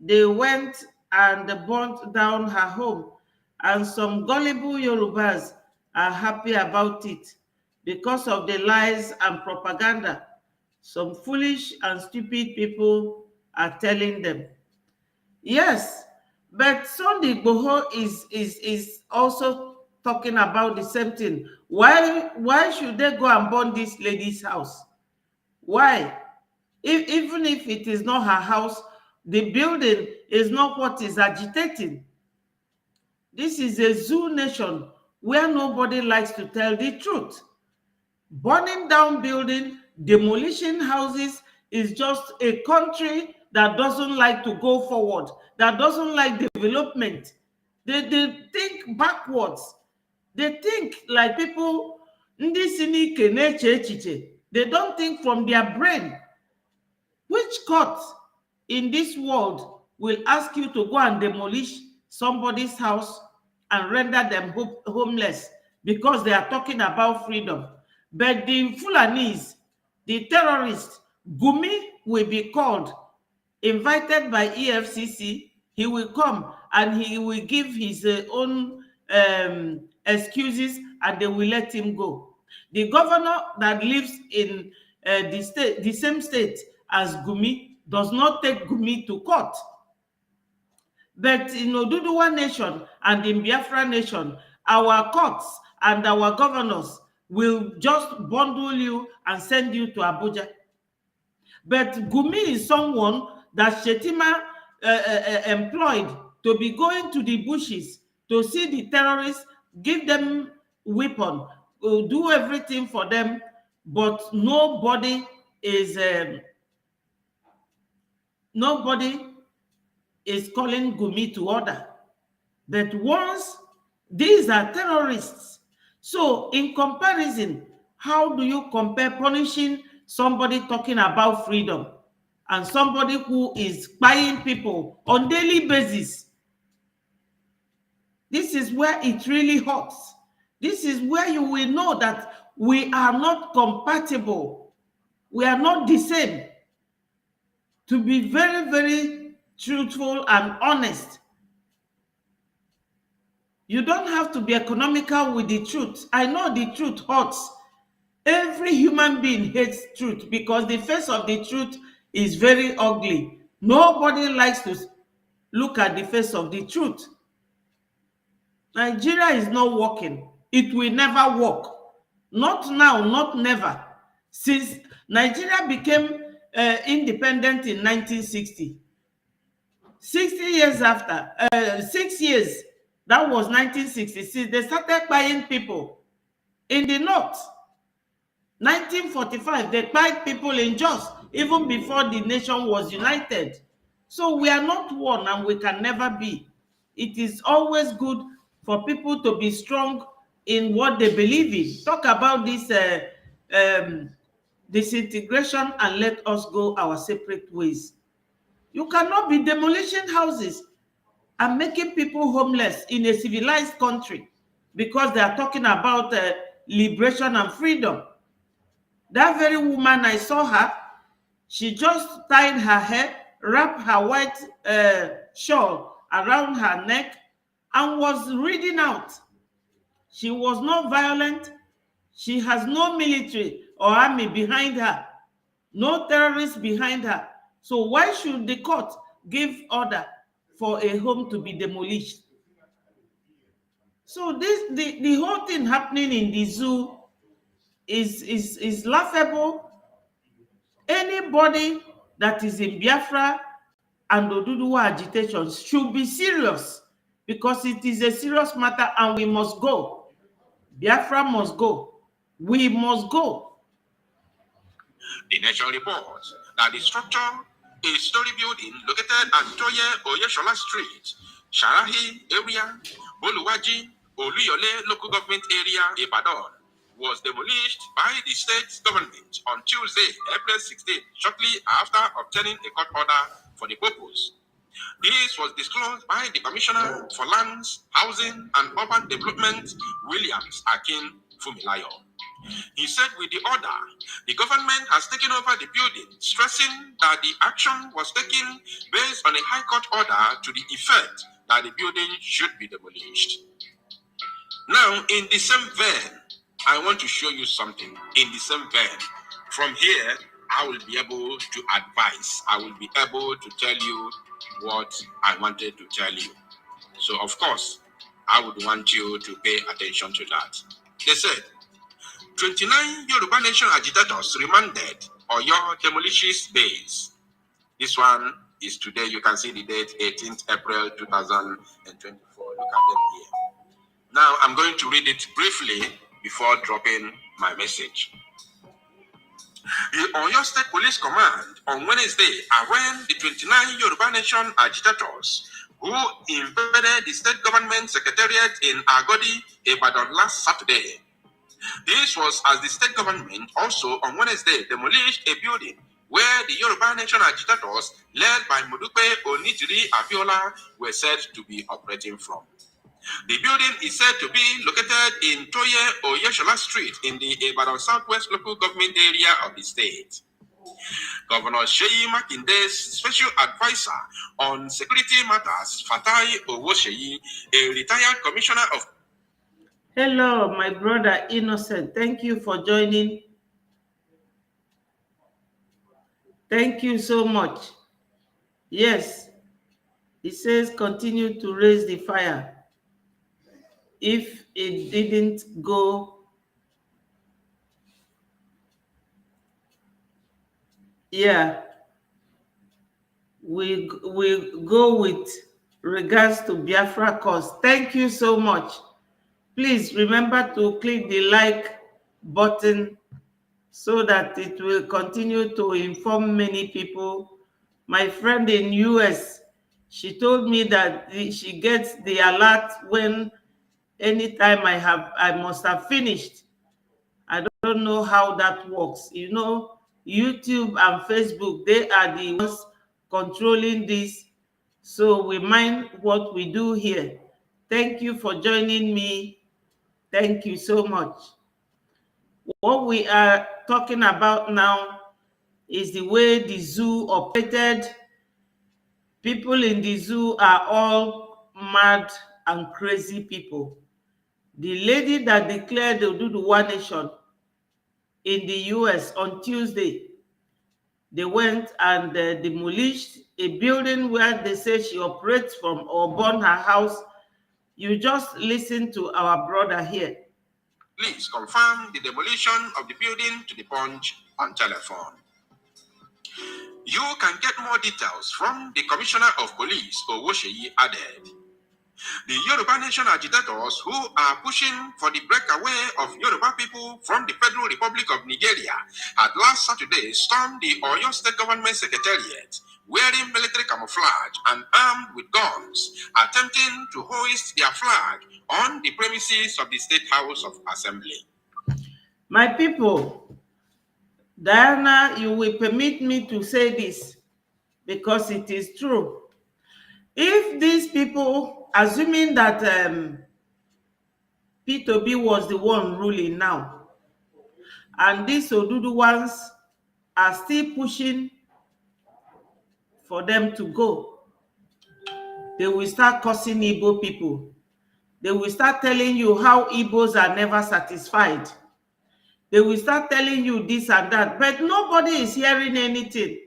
They went and burnt down her home, and some gullible Yorubas are happy about it because of the lies and propaganda some foolish and stupid people are telling them. Yes, but Sunday Igboho is also talking about the same thing. Why should they go and burn this lady's house? Why? Even if it is not her house, the building is not what is agitating. This is a zoo nation where nobody likes to tell the truth. Burning down building, demolishing houses is just a country that doesn't like to go forward, that doesn't like development. They think backwards. They think like people, they don't think from their brain. Which court in this world will ask you to go and demolish somebody's house and render them homeless because they are talking about freedom? But the Fulanese, the terrorists, Gumi will be called, invited by EFCC. He will come and he will give his own excuses and they will let him go. The governor that lives in the same state as Gumi does not take Gumi to court. But in Oduduwa nation and in Biafra nation, our courts and our governors will just bundle you and send you to Abuja. But Gumi is someone that Shetima employed to be going to the bushes to see the terrorists, give them weapon, do everything for them, but nobody is calling Gumi to order. But once these are terrorists, so in comparison, how do you compare punishing somebody talking about freedom and somebody who is buying people on daily basis? This is where it really hurts. This is where you will know that we are not compatible. We are not the same. To be very, very truthful and honest, you don't have to be economical with the truth. I know the truth hurts. Every human being hates truth because the face of the truth is very ugly. Nobody likes to look at the face of the truth. Nigeria is not working. It will never work. Not now, not never. Since Nigeria became independent in 1960, 60 years after, 6 years, that was 1966, they started buying people in the north. 1945, they buyed people in Jos, even before the nation was united. So we are not one and we can never be. It is always good for people to be strong in what they believe in. Talk about this disintegration and let us go our separate ways. You cannot be demolishing houses and making people homeless in a civilized country because they are talking about liberation and freedom. That very woman, I saw her, she just tied her hair, wrapped her white shawl around her neck, and was reading out. She was not violent. She has no military or army behind her, no terrorists behind her. So why should the court give order for a home to be demolished? So the whole thing happening in the zoo is laughable. Anybody that is in Biafra and Oduduwa agitation should be serious, because it is a serious matter and we must go. Biafra must go. We must go. The Nation reports that the structure, a story building located at Toye Oyeshola Street, Sharahi area, Boluwaji, Oluyole local government area, Ibadan, was demolished by the state government on Tuesday, April 16, shortly after obtaining a court order for the purpose. This was disclosed by the Commissioner for Lands, Housing and Urban Development, Williams Akin Fumilayo. He said with the order, the government has taken over the building, stressing that the action was taken based on a High Court order to the effect that the building should be demolished. Now, in the same vein, I want to show you something. In the same vein, from here, I will be able to advise. I will be able to tell you what I wanted to tell you. So, of course, I would want you to pay attention to that. They said, 29 Yoruba Nation agitators remanded Oyo demolitions base. This one is today. You can see the date, 18th April 2024. Look at them here. Now, I'm going to read it briefly before dropping my message. The Oyo State Police Command on Wednesday arraigned the 29 Yoruba Nation agitators who invaded the state government secretariat in Agodi, Ibadan last Saturday. This was as the state government also on Wednesday demolished a building where the Yoruba Nation agitators led by Modupe Onijiri Abiola were said to be operating from. The building is said to be located in Toye Oyeshola Street in the Ibadan Southwest local government area of the state. Governor Seyi Makinde's special advisor on security matters, Fatai Owosheyi, a retired commissioner of... Hello, my brother Innocent. Thank you for joining. Thank you so much. Yes, it says continue to raise the fire. If it didn't go, yeah, we go with regards to Biafra cause. Thank you so much. Please remember to click the like button so that it will continue to inform many people. My friend in US, she told me that she gets the alert when anytime I must have finished. I don't know how that works. You know, YouTube and Facebook, they are the ones controlling this. So we mind what we do here. Thank you for joining me. Thank you so much. What we are talking about now is the way the zoo operated. People in the zoo are all mad and crazy people. The lady that declared the Oduduwa Nation in the US on Tuesday, they went and demolished a building where they say she operates from or burned her house. You just listen to our brother here. Please confirm the demolition of the building to the Punch on telephone. You can get more details from the Commissioner of Police, Owosheyi added. The Yoruba Nation agitators who are pushing for the breakaway of Yoruba people from the Federal Republic of Nigeria had last Saturday stormed the Oyo State Government Secretariat, wearing military camouflage and armed with guns, attempting to hoist their flag on the premises of the State House of Assembly. My people, Diana, you will permit me to say this. because it is true. If these people, assuming that P2B was the one ruling now, and these Odudu ones are still pushing for them to go, they will start cursing Igbo people. They will start telling you how Igbos are never satisfied. They will start telling you this and that, but nobody is hearing anything.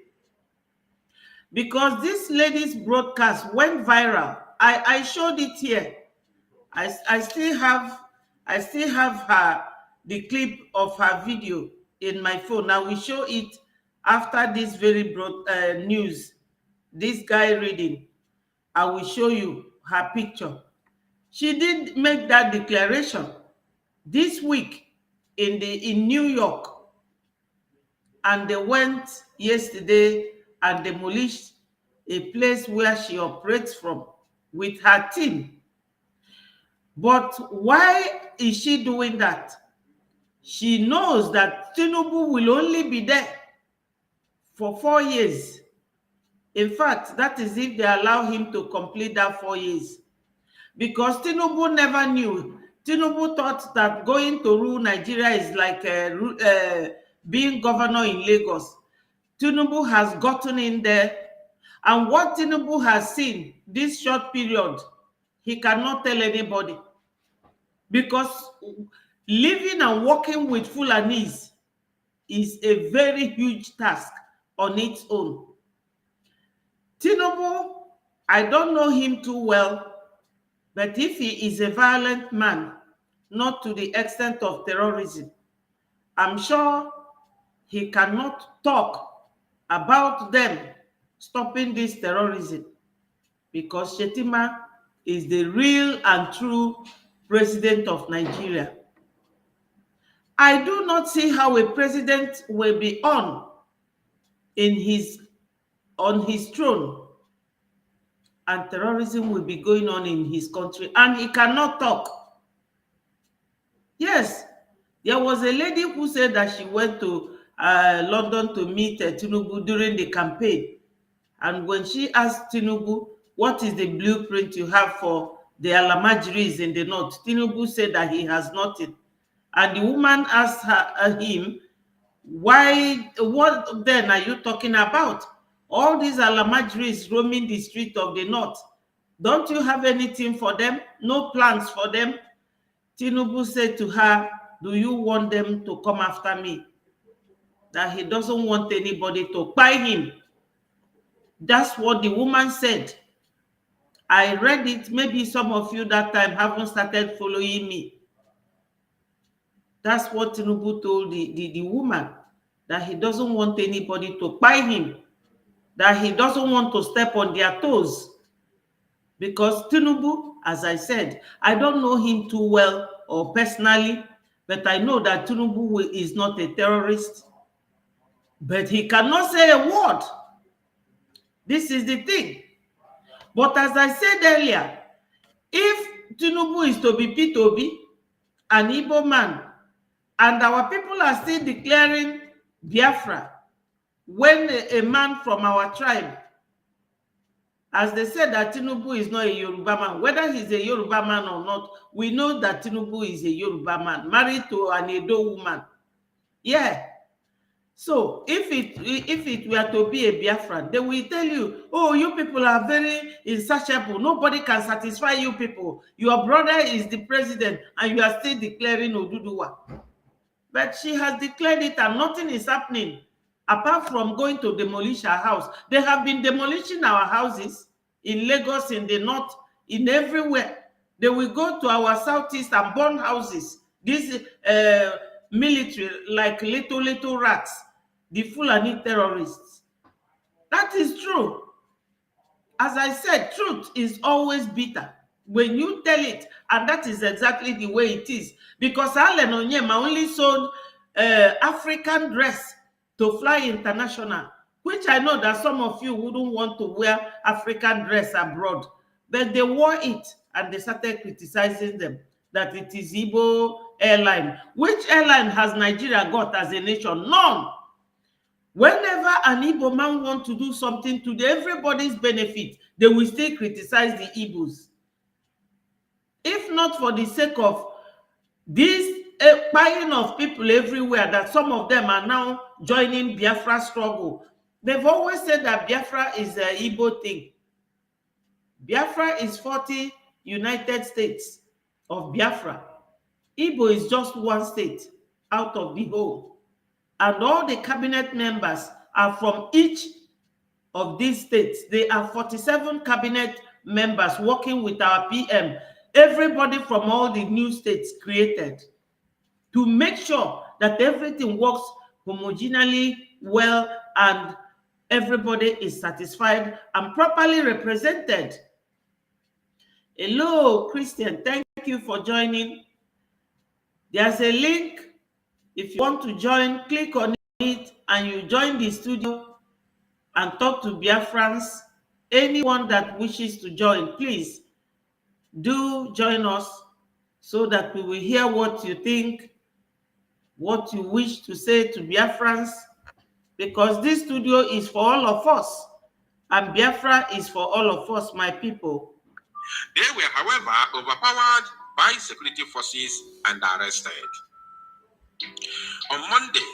Because this lady's broadcast went viral. I showed it here. I still have her, the clip of her video in my phone. I will show it after this very broad news. This guy reading, I will show you her picture. She did make that declaration this week in New York, and they went yesterday and demolished a place where she operates from with her team. But why is she doing that? She knows that Tinubu will only be there for 4 years. In fact, that is if they allow him to complete that 4 years. Because Tinubu never knew. Tinubu thought that going to rule Nigeria is like being governor in Lagos. Tinubu has gotten in there, and what Tinubu has seen this short period, he cannot tell anybody. Because living and working with Fulanis is a very huge task on its own. Tinubu, I don't know him too well, but if he is a violent man, not to the extent of terrorism, I'm sure he cannot talk about them stopping this terrorism, because Shetima is the real and true president of Nigeria. I do not see how a president will be on his throne and terrorism will be going on in his country and he cannot talk. Yes, there was a lady who said that she went to London to meet Tinubu during the campaign. And when she asked Tinubu, what is the blueprint you have for the Alamajiris in the north? Tinubu said that he has nothing. And the woman asked him, why, what then are you talking about? All these Alamajiris roaming the street of the north. Don't you have anything for them? No plans for them? Tinubu said to her, do you want them to come after me? That he doesn't want anybody to buy him. That's what the woman said. I read it. Maybe some of you that time haven't started following me. That's what Tinubu told the woman, that he doesn't want anybody to buy him, that he doesn't want to step on their toes. Because Tinubu, as I said, I don't know him too well or personally, but I know that Tinubu is not a terrorist. But he cannot say a word. This is the thing. But as I said earlier, if Tinubu is to be P2B, an Igbo man, and our people are still declaring Biafra, when a man from our tribe, as they said that Tinubu is not a Yoruba man, whether he's a Yoruba man or not, we know that Tinubu is a Yoruba man, married to an Edo woman. Yeah. So if it were to be a Biafran, they will tell you, oh, you people are very insatiable. Nobody can satisfy you people. Your brother is the president and you are still declaring Oduduwa. But she has declared it and nothing is happening apart from going to demolish her house. They have been demolishing our houses in Lagos, in the north, in everywhere. They will go to our southeast and burn houses. These military, like little rats, the Fulani terrorists. That is true. As I said, truth is always bitter when you tell it, and that is exactly the way it is. Because Allen Onyema only sold African dress to Fly International, which I know that some of you wouldn't want to wear African dress abroad, but they wore it and they started criticizing them that it is Igbo airline. Which airline has Nigeria got as a nation? None. Whenever an Igbo man wants to do something to everybody's benefit, they will still criticize the Igbos. If not for the sake of this buying of people everywhere, that some of them are now joining Biafra struggle. They've always said that Biafra is an Igbo thing. Biafra is 40 United States of Biafra. Igbo is just one state out of the whole. And all the cabinet members are from each of these states. There are 47 cabinet members working with our PM. Everybody from all the new states created to make sure that everything works homogeneously well and everybody is satisfied and properly represented. Hello, Christian. Thank you for joining. There's a link. If you want to join, click on it and you join the studio and talk to Biafrans. Anyone that wishes to join, please do join us so that we will hear what you think, what you wish to say to Biafrans, because this studio is for all of us and Biafra is for all of us, my people. They were, however, overpowered by security forces and arrested. On Monday,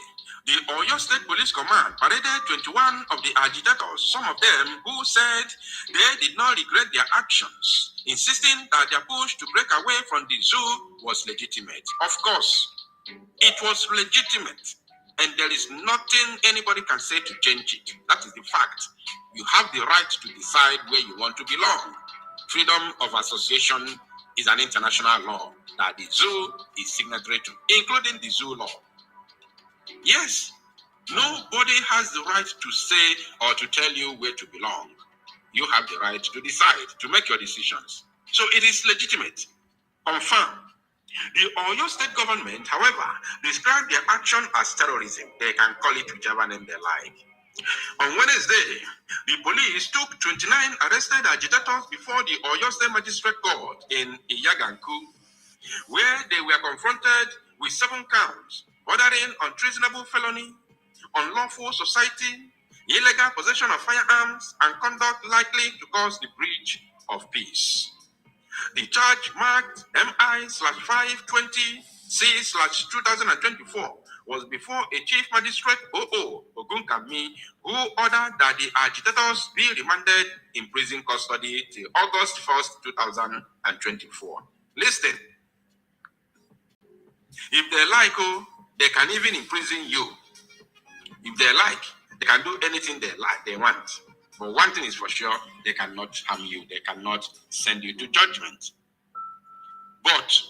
the Oyo State Police Command paraded 21 of the agitators, some of them who said they did not regret their actions, insisting that their push to break away from the zoo was legitimate. Of course, it was legitimate, and there is nothing anybody can say to change it. That is the fact. You have the right to decide where you want to belong. Freedom of association is an international law that the zoo is signatory to, including the zoo law. Yes, nobody has the right to say or to tell you where to belong. You have the right to decide, to make your decisions. So it is legitimate. Confirmed. The Oyo State government, however, described their action as terrorism. They can call it whichever name they like. On Wednesday, the police took 29 arrested agitators before the Oyo State Magistrate Court in Iyaganku, where they were confronted with 7 counts, bordering on treasonable felony, unlawful society, illegal possession of firearms, and conduct likely to cause the breach of peace. The charge marked MI/520C/2024 was before a chief magistrate O.O. Ogunkami, who ordered that the agitators be remanded in prison custody till August 1st, 2024. Listen, if they like, they can even imprison you. If they like, they can do anything they want. But one thing is for sure, they cannot harm you. They cannot send you to judgment. But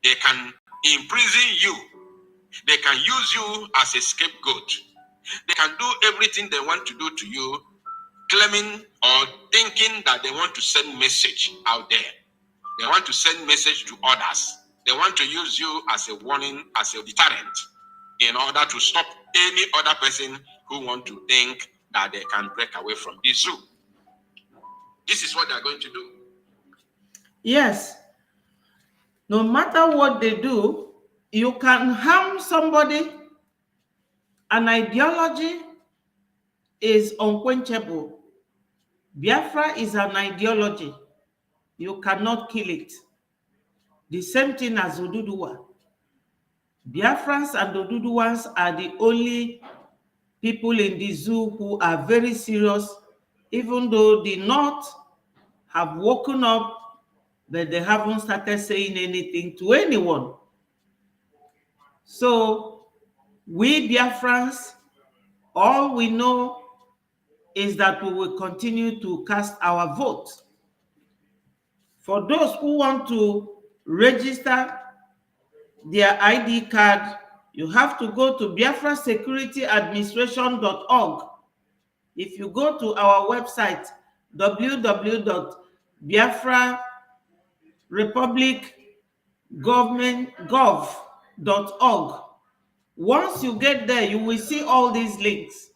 they can imprison you. They can use you as a scapegoat. They can do everything they want to do to you, claiming or thinking that they want to send message out there. They want to send message to others. They want to use you as a warning, as a deterrent, in order to stop any other person who want to think that they can break away from the zoo. This is what they're going to do. Yes. No matter what they do, you can harm somebody. An ideology is unquenchable. Biafra is an ideology. You cannot kill it. The same thing as Oduduwa. Biafrans and Oduduwans are the only people in the zoo who are very serious, even though the North have woken up, but they haven't started saying anything to anyone. So we Biafrans, all we know is that we will continue to cast our vote. For those who want to register their ID card, you have to go to biafrasecurityadministration.org. If you go to our website, www.biafrarepublicgovernment.gov.org, once you get there, you will see all these links.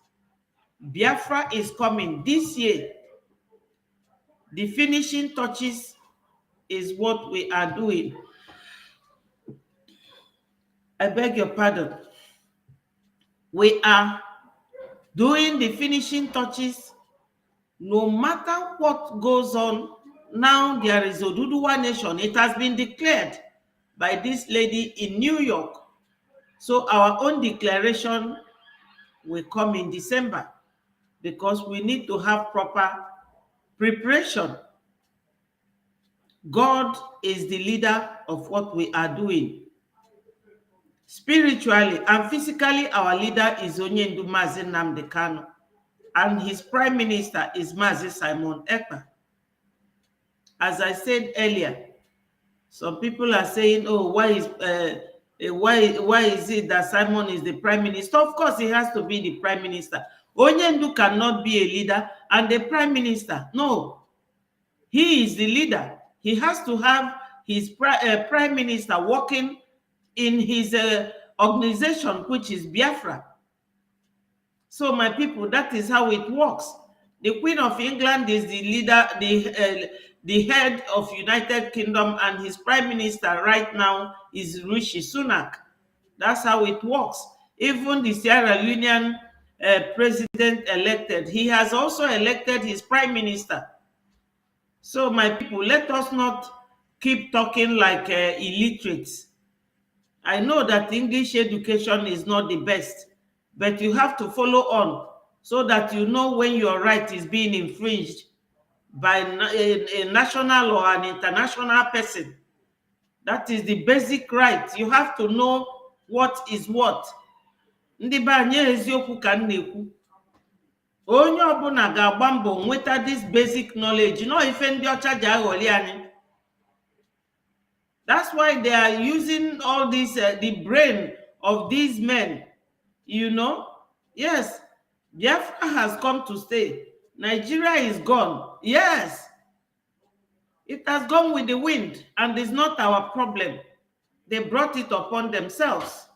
Biafra is coming this year. The finishing touches is what we are doing. I beg your pardon. We are doing the finishing touches. No matter what goes on, now there is Oduduwa Nation. It has been declared by this lady in New York. So our own declaration will come in December, because we need to have proper preparation. God is the leader of what we are doing. Spiritually and physically, our leader is Onyendu Mazi Nnamdi Kanu, and his prime minister is Mazi Simon Ekpa. As I said earlier, some people are saying, "Oh, why is it that Simon is the prime minister?" Of course, he has to be the prime minister. Onyendu cannot be a leader and the prime minister. No, he is the leader. He has to have his prime minister working in his organization, which is Biafra. So, my people, that is how it works. The Queen of England is the leader, the head of United Kingdom, and his prime minister right now is Rishi Sunak. That's how it works. Even the Sierra Leonean president elected, he has also elected his prime minister. So, my people, let us not keep talking like illiterates. I know that English education is not the best, but you have to follow on so that you know when your right is being infringed by a national or an international person. That is the basic right. You have to know what is what. Ndị be anyị eziokwu ka m na-ekwu. Onye ọbụla ga-agba mbọ nweta this basic knowledge. No ife ndị ọcha ji aghọli anyị. That's why they are using all this, the brain of these men, you know. Yes, Biafra has come to stay. Nigeria is gone. Yes, it has gone with the wind, and it's not our problem. They brought it upon themselves.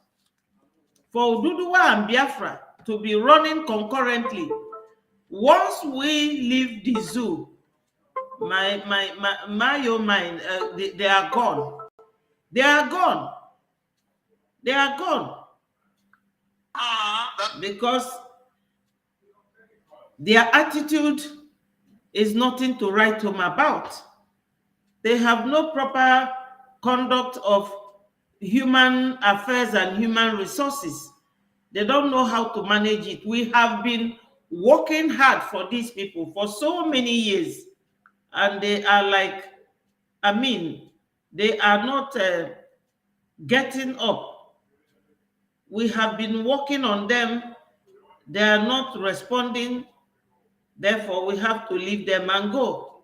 For Oduduwa and Biafra to be running concurrently, once we leave the zoo, my mind, they are gone. They are gone. They are gone. Because their attitude is nothing to write home about. They have no proper conduct of human affairs and human resources. They don't know how to manage it. We have been working hard for these people for so many years, and they are like, they are not getting up. We have been working on them. They are not responding. Therefore, we have to leave them and go.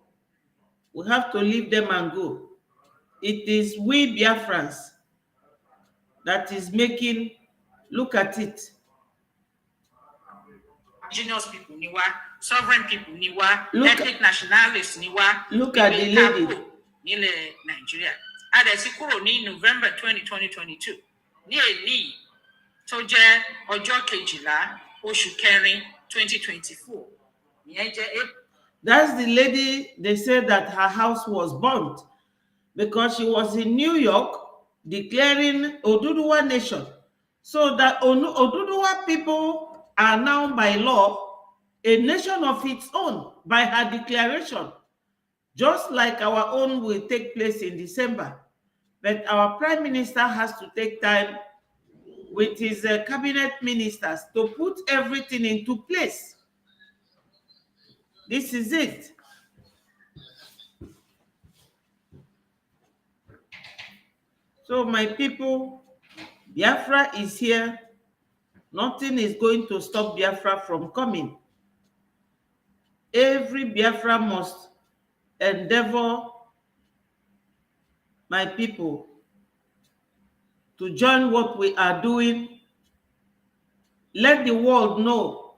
We have to leave them and go. It is we Biafrans that is making, look at it. Indigenous people, niwa, sovereign people, niwa, ethnic nationalists, niwa. Look at the lady. Nile Nigeria. Adesikuro ni November 2022. Ni tó jẹ́ ọjọ́ kejìlá oṣù kẹrin 2024. That's the lady. They said that her house was burnt because she was in New York declaring Oduduwa Nation. So that Oduduwa people are now by law a nation of its own by her declaration, just like our own will take place in December. But our prime minister has to take time with his cabinet ministers to put everything into place. This is it. So, my people, Biafra is here. Nothing is going to stop Biafra from coming. Every Biafra must endeavor, my people, to join what we are doing. Let the world know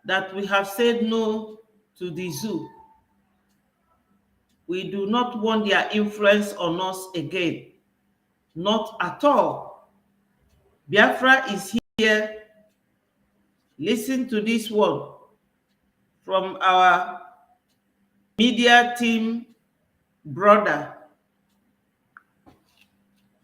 that we have said no to the zoo. We do not want their influence on us again. Not at all. Biafra is here. Listen to this one from our media team brother.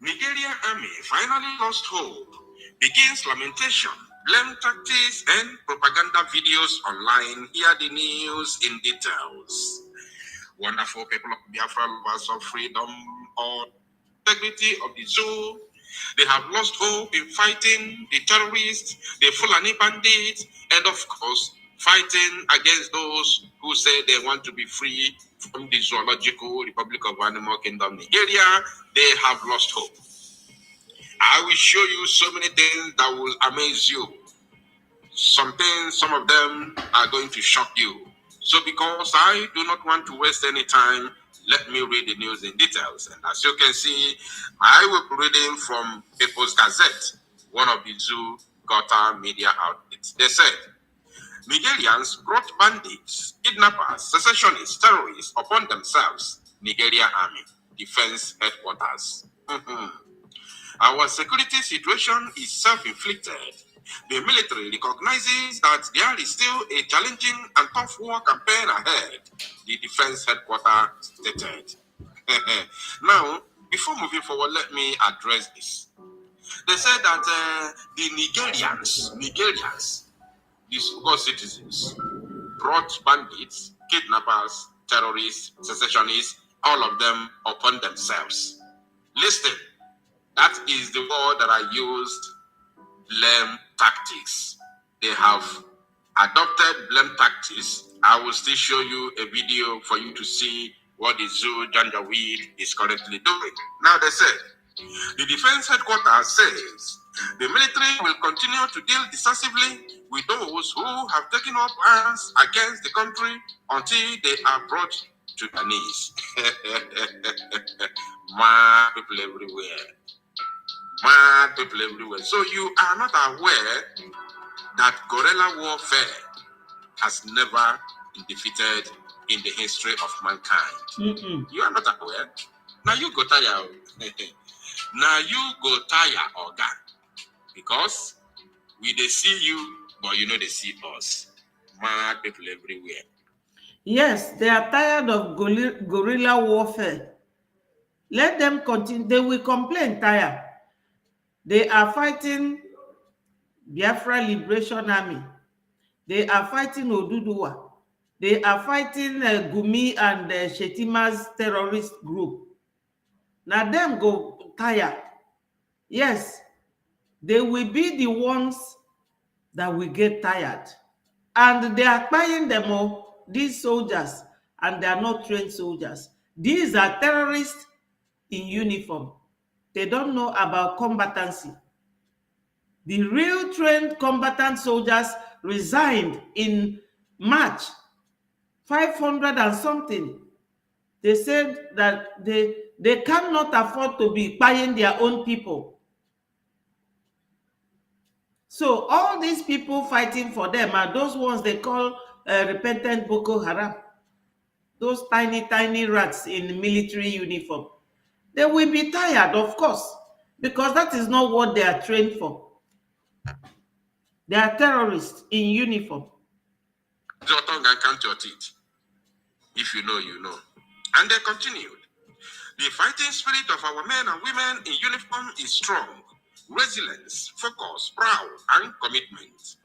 Nigerian army finally lost hope. Begins lamentation blame tactics and propaganda videos online. Hear the news in details. Wonderful people of Biafra, lovers of freedom or integrity of the zoo. They have lost hope in fighting the terrorists, the Fulani bandits, and of course, fighting against those who say they want to be free from the Zoological Republic of Animal Kingdom, Nigeria. They have lost hope. I will show you so many things that will amaze you. Some things, some of them are going to shock you. So because I do not want to waste any time, let me read the news in details. And as you can see, I will be reading from People's Gazette, one of the zoo Gota media outlets. They said, Nigerians brought bandits, kidnappers, secessionists, terrorists upon themselves. Nigeria Army, Defense Headquarters. Our security situation is self-inflicted. The military recognizes that there is still a challenging and tough war campaign ahead, the Defense Headquarters stated. Now, before moving forward, let me address this. They said that the Nigerians, the so-called citizens, brought bandits, kidnappers, terrorists, secessionists, all of them upon themselves. Listen, that is the word that I used, blame tactics. They have adopted blame tactics. I will still show you a video for you to see what the zoo Janjaweed is currently doing. Now they said, the Defense Headquarters says the military will continue to deal decisively with those who have taken up arms against the country until they are brought to their knees. Mad people everywhere. Mad people everywhere. So you are not aware that guerrilla warfare has never been defeated in the history of mankind. You are not aware. Now you go tire. Now you go tire, Oga, because we they see you, but you know they see us. Mad people everywhere. Yes, they are tired of guerrilla warfare. Let them continue. They will complain, tired. They are fighting Biafra Liberation Army. They are fighting Oduduwa. They are fighting Gumi and Shetima's terrorist group. Now them go tired. Yes, they will be the ones that will get tired. And they are buying them all, these soldiers, and they are not trained soldiers. These are terrorists in uniform. They don't know about combatancy. The real trained combatant soldiers resigned in March, 500 and something. They said that they cannot afford to be buying their own people. So all these people fighting for them are those ones they call repentant Boko Haram. Those tiny, tiny rats in military uniform. They will be tired, of course, because that is not what they are trained for. They are terrorists in uniform. Your tongue and count your teeth. If you know, you know. And they continued. The fighting spirit of our men and women in uniform is strong. Resilience, focus, proud, and commitment.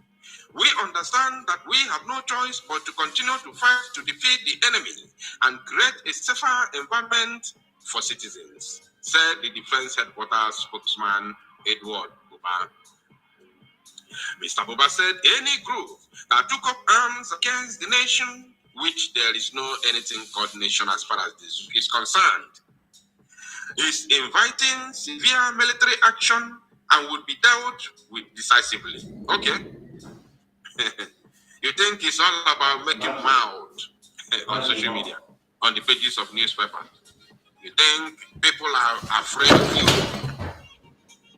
We understand that we have no choice but to continue to fight to defeat the enemy and create a safer environment for citizens, said the Defense Headquarters spokesman Edward Buba. Mr. Buba said any group that took up arms against the nation, which there is no anything called nation as far as this is concerned, is inviting severe military action and would be dealt with decisively. Okay. You think it's all about making mouth on social media, on the pages of newspaper? You think people are afraid of you?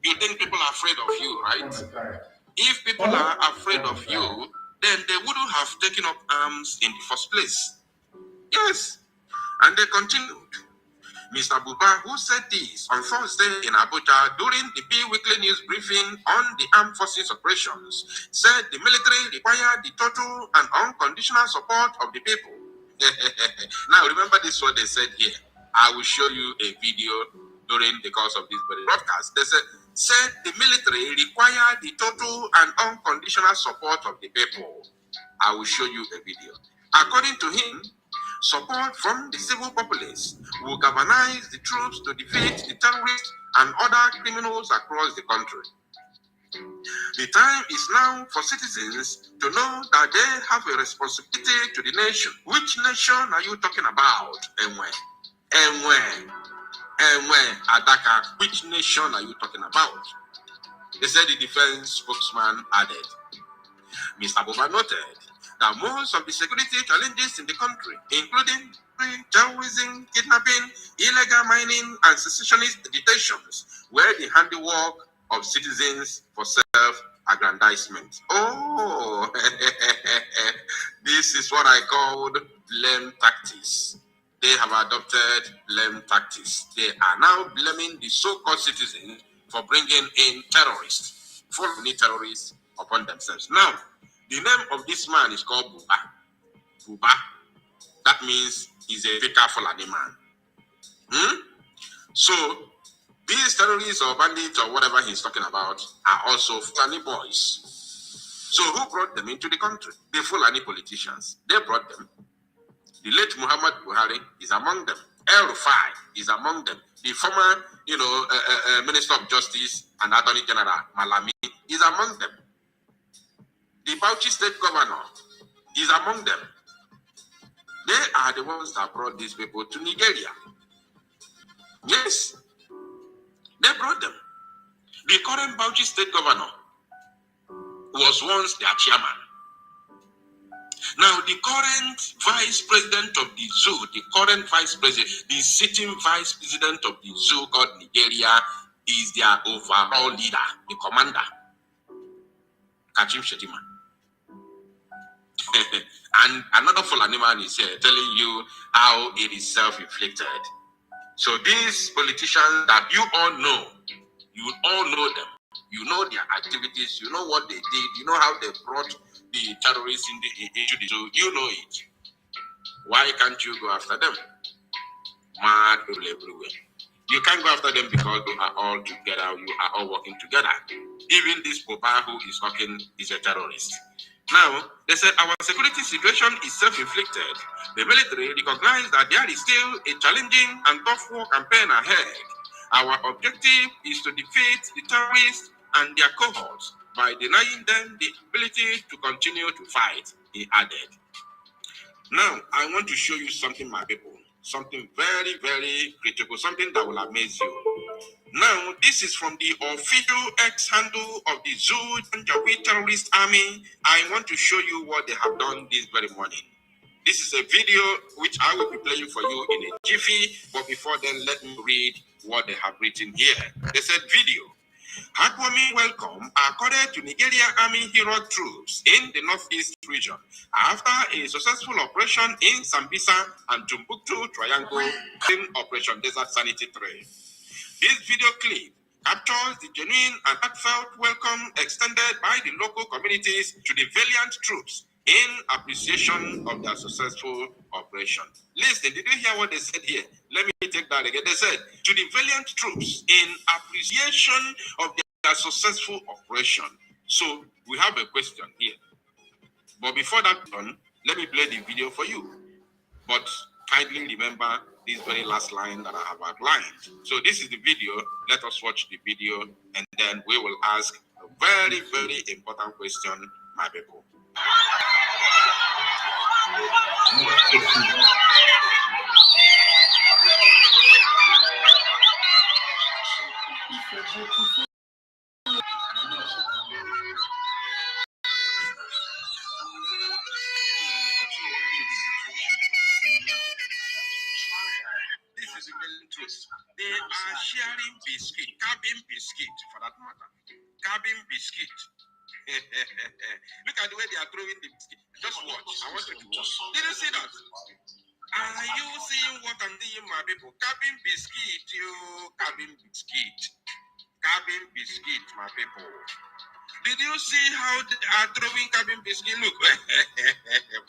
You think people are afraid of you, right? If people are afraid of you, then they wouldn't have taken up arms in the first place. Yes. And they continued. Mr. Buba, who said this on Thursday in Abuja during the bi-weekly news briefing on the armed forces operations, said the military required the total and unconditional support of the people. Now, remember this what they said here. I will show you a video during the course of this broadcast. They said, said the military require the total and unconditional support of the people. I will show you a video. According to him, support from the civil populace will galvanize the troops to defeat the terrorists and other criminals across the country. The time is now for citizens to know that they have a responsibility to the nation. Which nation are you talking about? And when? And when? And when? Adaka, which nation are you talking about? They said the defense spokesman added. Mr. Boba noted that most of the security challenges in the country, including terrorism, kidnapping, illegal mining, and secessionist agitations, were the handiwork of citizens for self-aggrandizement. Oh, this is what I called blame tactics. They have adopted blame tactics. They are now blaming the so-called citizens for bringing in terrorists, fully terrorists upon themselves. Now, the name of this man is called Buba. Buba. That means he's a Vika Fulani man. So, these terrorists or bandits or whatever he's talking about are also Fulani boys. So, who brought them into the country? The Fulani politicians. They brought them. The late Muhammad Buhari is among them. El Rufai is among them. The former, Minister of Justice and Attorney General Malami is among them. The Bauchi State Governor is among them. They are the ones that brought these people to Nigeria. Yes, they brought them. The current Bauchi State Governor was once their chairman. Now, the current vice president of the zoo, the sitting vice president of the zoo called Nigeria is their overall leader, the commander, Kachim Shetima. And another Fulani man is here telling you how it is self-inflicted. So these politicians that you all know them. You know their activities. You know what they did. You know how they brought the terrorists into the zoo. You know it. Why can't you go after them? Mad people everywhere. You can't go after them because you are all together. You are all working together. Even this Boba who is talking is a terrorist. Now, they said our security situation is self-inflicted. The military recognized that there is still a challenging and tough war campaign ahead. Our objective is to defeat the terrorists and their cohorts by denying them the ability to continue to fight, he added. Now, I want to show you something, my people. Something very, very critical, something that will amaze you. Now, this is from the official X handle of the Zoo Janjaweed Terrorist Army. I want to show you what they have done this very morning. This is a video which I will be playing for you in a jiffy, but before then, let me read what they have written here. They said, video. Heartwarming welcome accorded to Nigeria Army hero troops in the Northeast region after a successful operation in Sambisa and Timbuktu Triangle in Operation Desert Sanity 3. This video clip captures the genuine and heartfelt welcome extended by the local communities to the valiant troops in appreciation of their successful operation. Listen, did you hear what they said here? Let me take that again. They said, to the valiant troops in appreciation of their successful operation. So, we have a question here. But before that done, let me play the video for you. But kindly remember this very last line that I have outlined. So this is the video. Let us watch the video and then we will ask a very, very important question, my people. This is a very truth. They are sharing biscuit, cabin biscuit for that matter. Cabin biscuit. Look at the way they are throwing the biscuit. Just watch. I want you to watch. Did you see that? Are you seeing what I'm doing, my people? Cabin biscuit, you cabin biscuit. Cabin biscuit, my people. Did you see how they are throwing cabin biscuit? Look,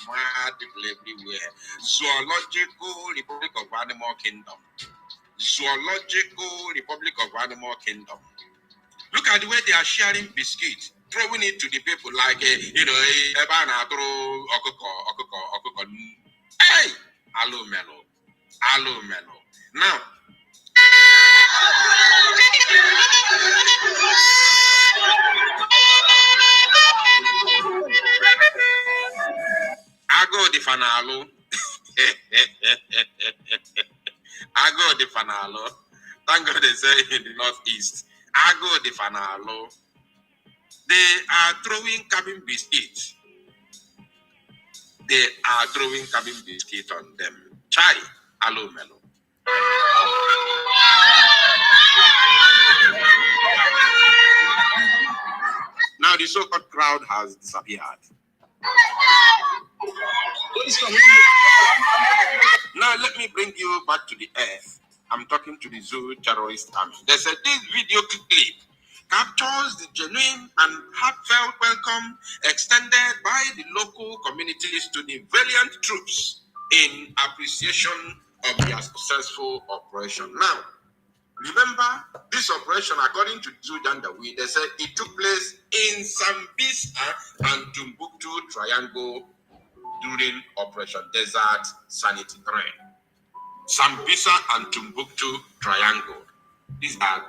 mad people everywhere. Zoological Republic of Animal Kingdom. Zoological Republic of Animal Kingdom. Look at the way they are sharing biscuits, throwing it to the people like, hey, hello, mellow. Hello, mellow. Now, I go the fanalo. I go the fanalo. Thank God they say in the northeast. I go the fanalo. They are throwing cabin biscuits. They are throwing cabin biscuit on them. Chai, hello, mellow. Now the so-called crowd has disappeared. Now let me bring you back to the earth. I'm talking to the zoo terrorist army. They said this video clip captures the genuine and heartfelt welcome extended by the local communities to the valiant troops in appreciation of their successful operation. Now, remember, this operation, according to Zoo Jandawi, they said it took place in Sambisa and Timbuktu Triangle during Operation Desert Sanity 3. Sambisa and Timbuktu Triangle. These are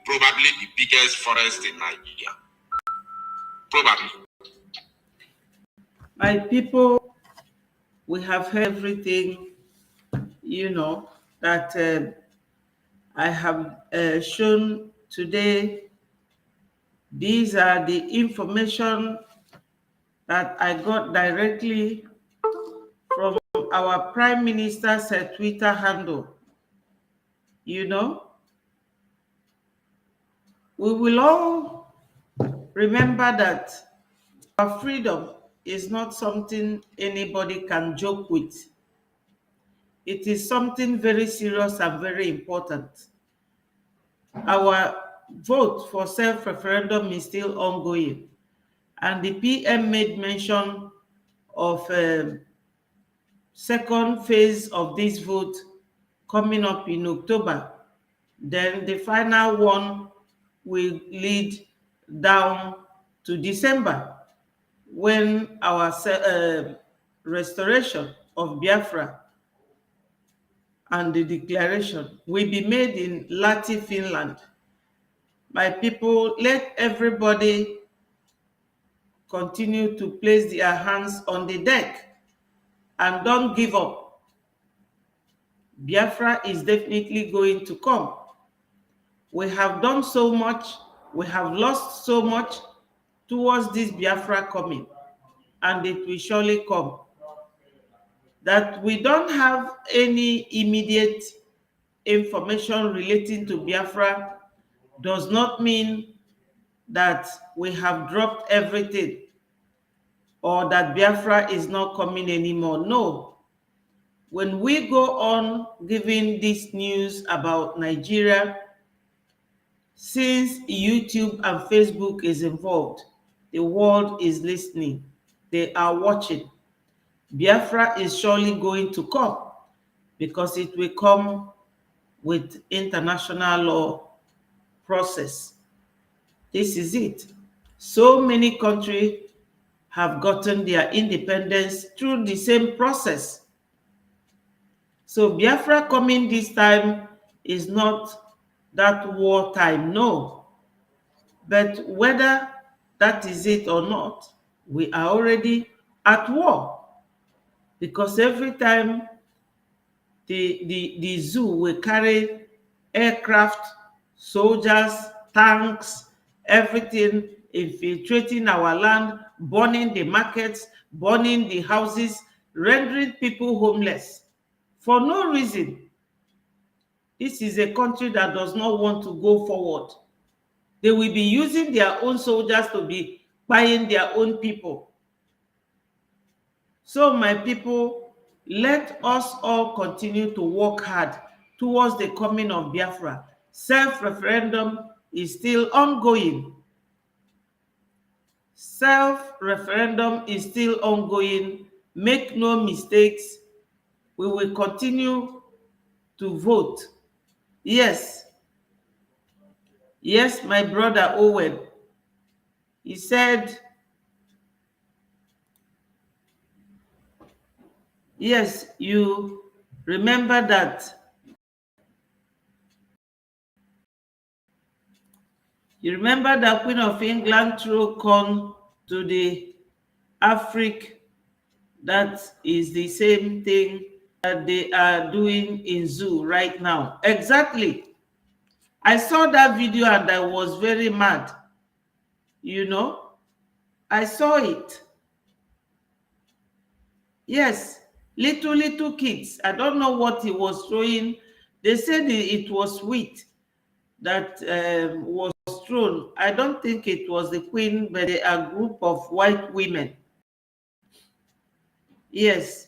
probably the biggest forests in Nigeria. Probably. My people, we have heard everything, that I have shown today. These are the information that I got directly from our Prime Minister's Twitter handle. We will all remember that our freedom is not something anybody can joke with. It is something very serious and very important. Our vote for self-referendum is still ongoing, and the PM made mention of second phase of this vote coming up in October. Then the final one will lead down to December, when our restoration of Biafra and the declaration will be made in Lahti, Finland. My people, let everybody continue to place their hands on the deck and don't give up. Biafra is definitely going to come. We have done so much, we have lost so much towards this Biafra coming, and it will surely come. That we don't have any immediate information relating to Biafra does not mean that we have dropped everything or that Biafra is not coming anymore. No. When we go on giving this news about Nigeria, since YouTube and Facebook is involved, the world is listening. They are watching. Biafra is surely going to come, because it will come with international law process. This is it. So many countries have gotten their independence through the same process. So Biafra coming this time is not that war time, no. But whether that is it or not, we are already at war. Because every time the zoo will carry aircraft, soldiers, tanks, everything, infiltrating our land, burning the markets, burning the houses, rendering people homeless for no reason. This is a country that does not want to go forward. They will be using their own soldiers to be buying their own people. So my people, let us all continue to work hard towards the coming of Biafra. Self-referendum is still ongoing. Self-referendum is still ongoing. Make no mistakes. We will continue to vote. Yes, Yes, my brother Owen. He said, yes, you remember that. You remember that Queen of England threw corn to the Africa. That is the same thing that they are doing in zoo right now. Exactly. I saw that video and I was very mad. You know, I saw it. Yes, little kids. I don't know what he was throwing. They said it was wheat that was thrown. I don't think it was the queen, but a group of white women. Yes,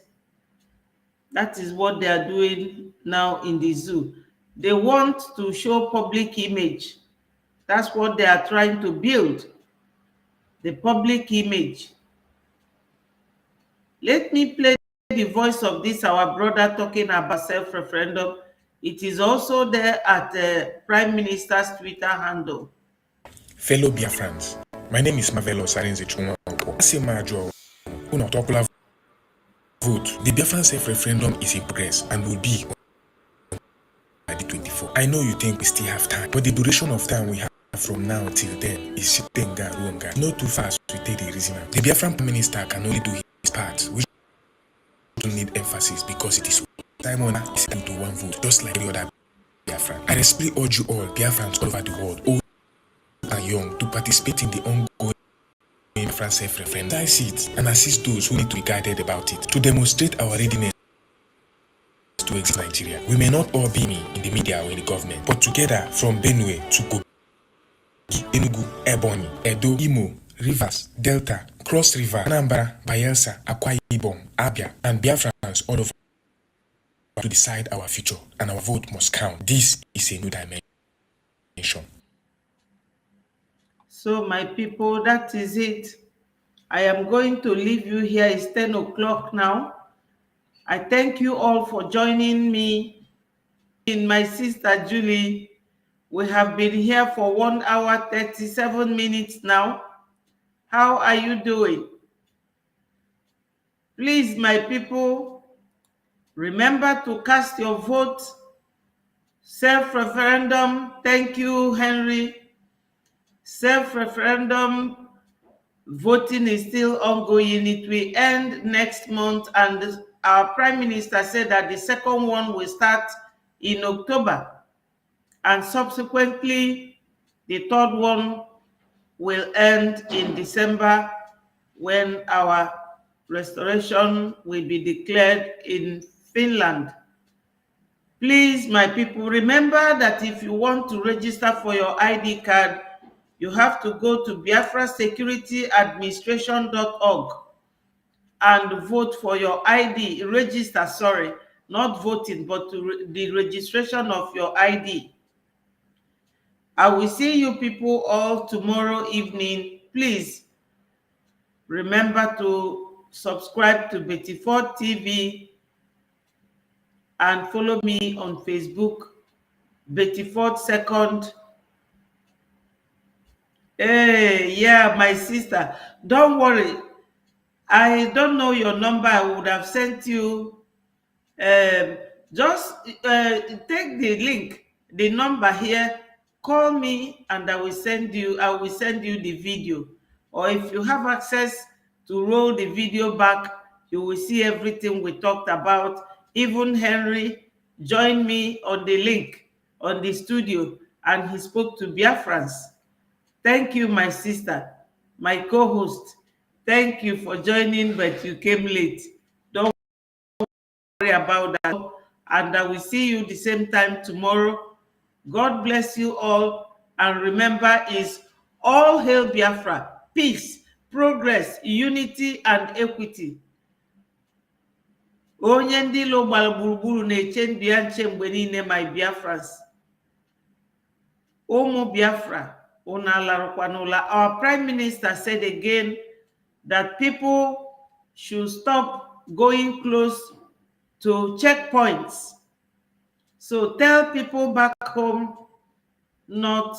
that is what they are doing now in the zoo. They want to show public image. That's what they are trying to build, the public image. Let me play the voice of this, our brother, talking about self-referendum. It is also there at the Prime Minister's Twitter handle. Fellow Biafrans, my name is Marvelous Arinze Chunwanko. Asimajo, Unotokula vote. The Biafran self-referendum is in progress and will be on the 24th. I know you think we still have time, but the duration of time we have from now till then is Shitenga Ruanga. Not too fast to take the reason. The Biafran Prime Minister can only do his part, which don't need emphasis because it is Simon is equal to one vote, just like the other Biafran. I respectfully urge you all, Biafrans all over the world, old and young, to participate in the ongoing Biafran self-referendum. I see it and assist those who need to be guided about it to demonstrate our readiness to exit Nigeria. We may not all be in the media or in the government, but together from Benue to Kogi, Enugu, Ebonyi, Edo, Imo, Rivers, Delta, Cross River, Anambra, Bayelsa, Akwa Ibom, Abia, and Biafrans all over to decide our future, and our vote must count. This is a new dimension. So, my people, that is it. I am going to leave you here. It's 10 o'clock now. I thank you all for joining me in my sister Julie. We have been here for 1 hour, 37 minutes now. How are you doing? Please, my people, remember to cast your vote. Self-referendum. Thank you, Henry. Self-referendum voting is still ongoing. It will end next month, and our Prime Minister said that the second one will start in October, and subsequently the third one will end in December, when our restoration will be declared in Finland. Please, my people, remember that if you want to register for your ID card, you have to go to biafrasecurityadministration.org and vote for your ID, register, sorry, not voting, but the registration of your ID. I will see you people all tomorrow evening. Please remember to subscribe to Betty Ford TV and follow me on Facebook, Betty Ford Second. Hey, yeah, my sister, don't worry. I don't know your number. I would have sent you. Just take the link, the number here. Call me, and I will send you the video. Or if you have access to roll the video back, you will see everything we talked about. Even Henry joined me on the link on the studio, and he spoke to Biafrans. Thank you, my sister, my co-host. Thank you for joining, but you came late. Don't worry about that. And I will see you the same time tomorrow. God bless you all. And remember, is all hail Biafra, peace, progress, unity, and equity. Onye ndị Igbo gbara gburugburu na-eche ndụ ya nche mgbe niile, my Biafrans. Ụmụ Biafra, unu alarụkwa n'ụla. Our Prime Minister said again that people should stop going close to checkpoints. So tell people back home not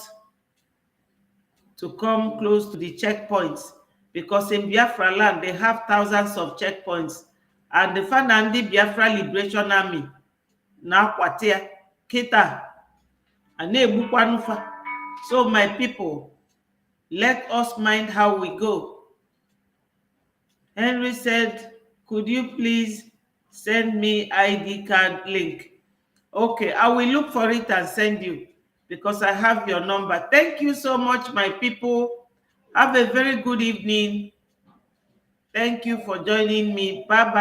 to come close to the checkpoints, because in Biafra land they have thousands of checkpoints, and the Fanandi Biafra Liberation Army na kwatia kita anebukwanufa. So my people, let us mind how we go. Henry said, could you please send me ID card link? Okay, I will look for it and send you, because I have your number. Thank you so much, my people. Have a very good evening. Thank you for joining me. Bye-bye.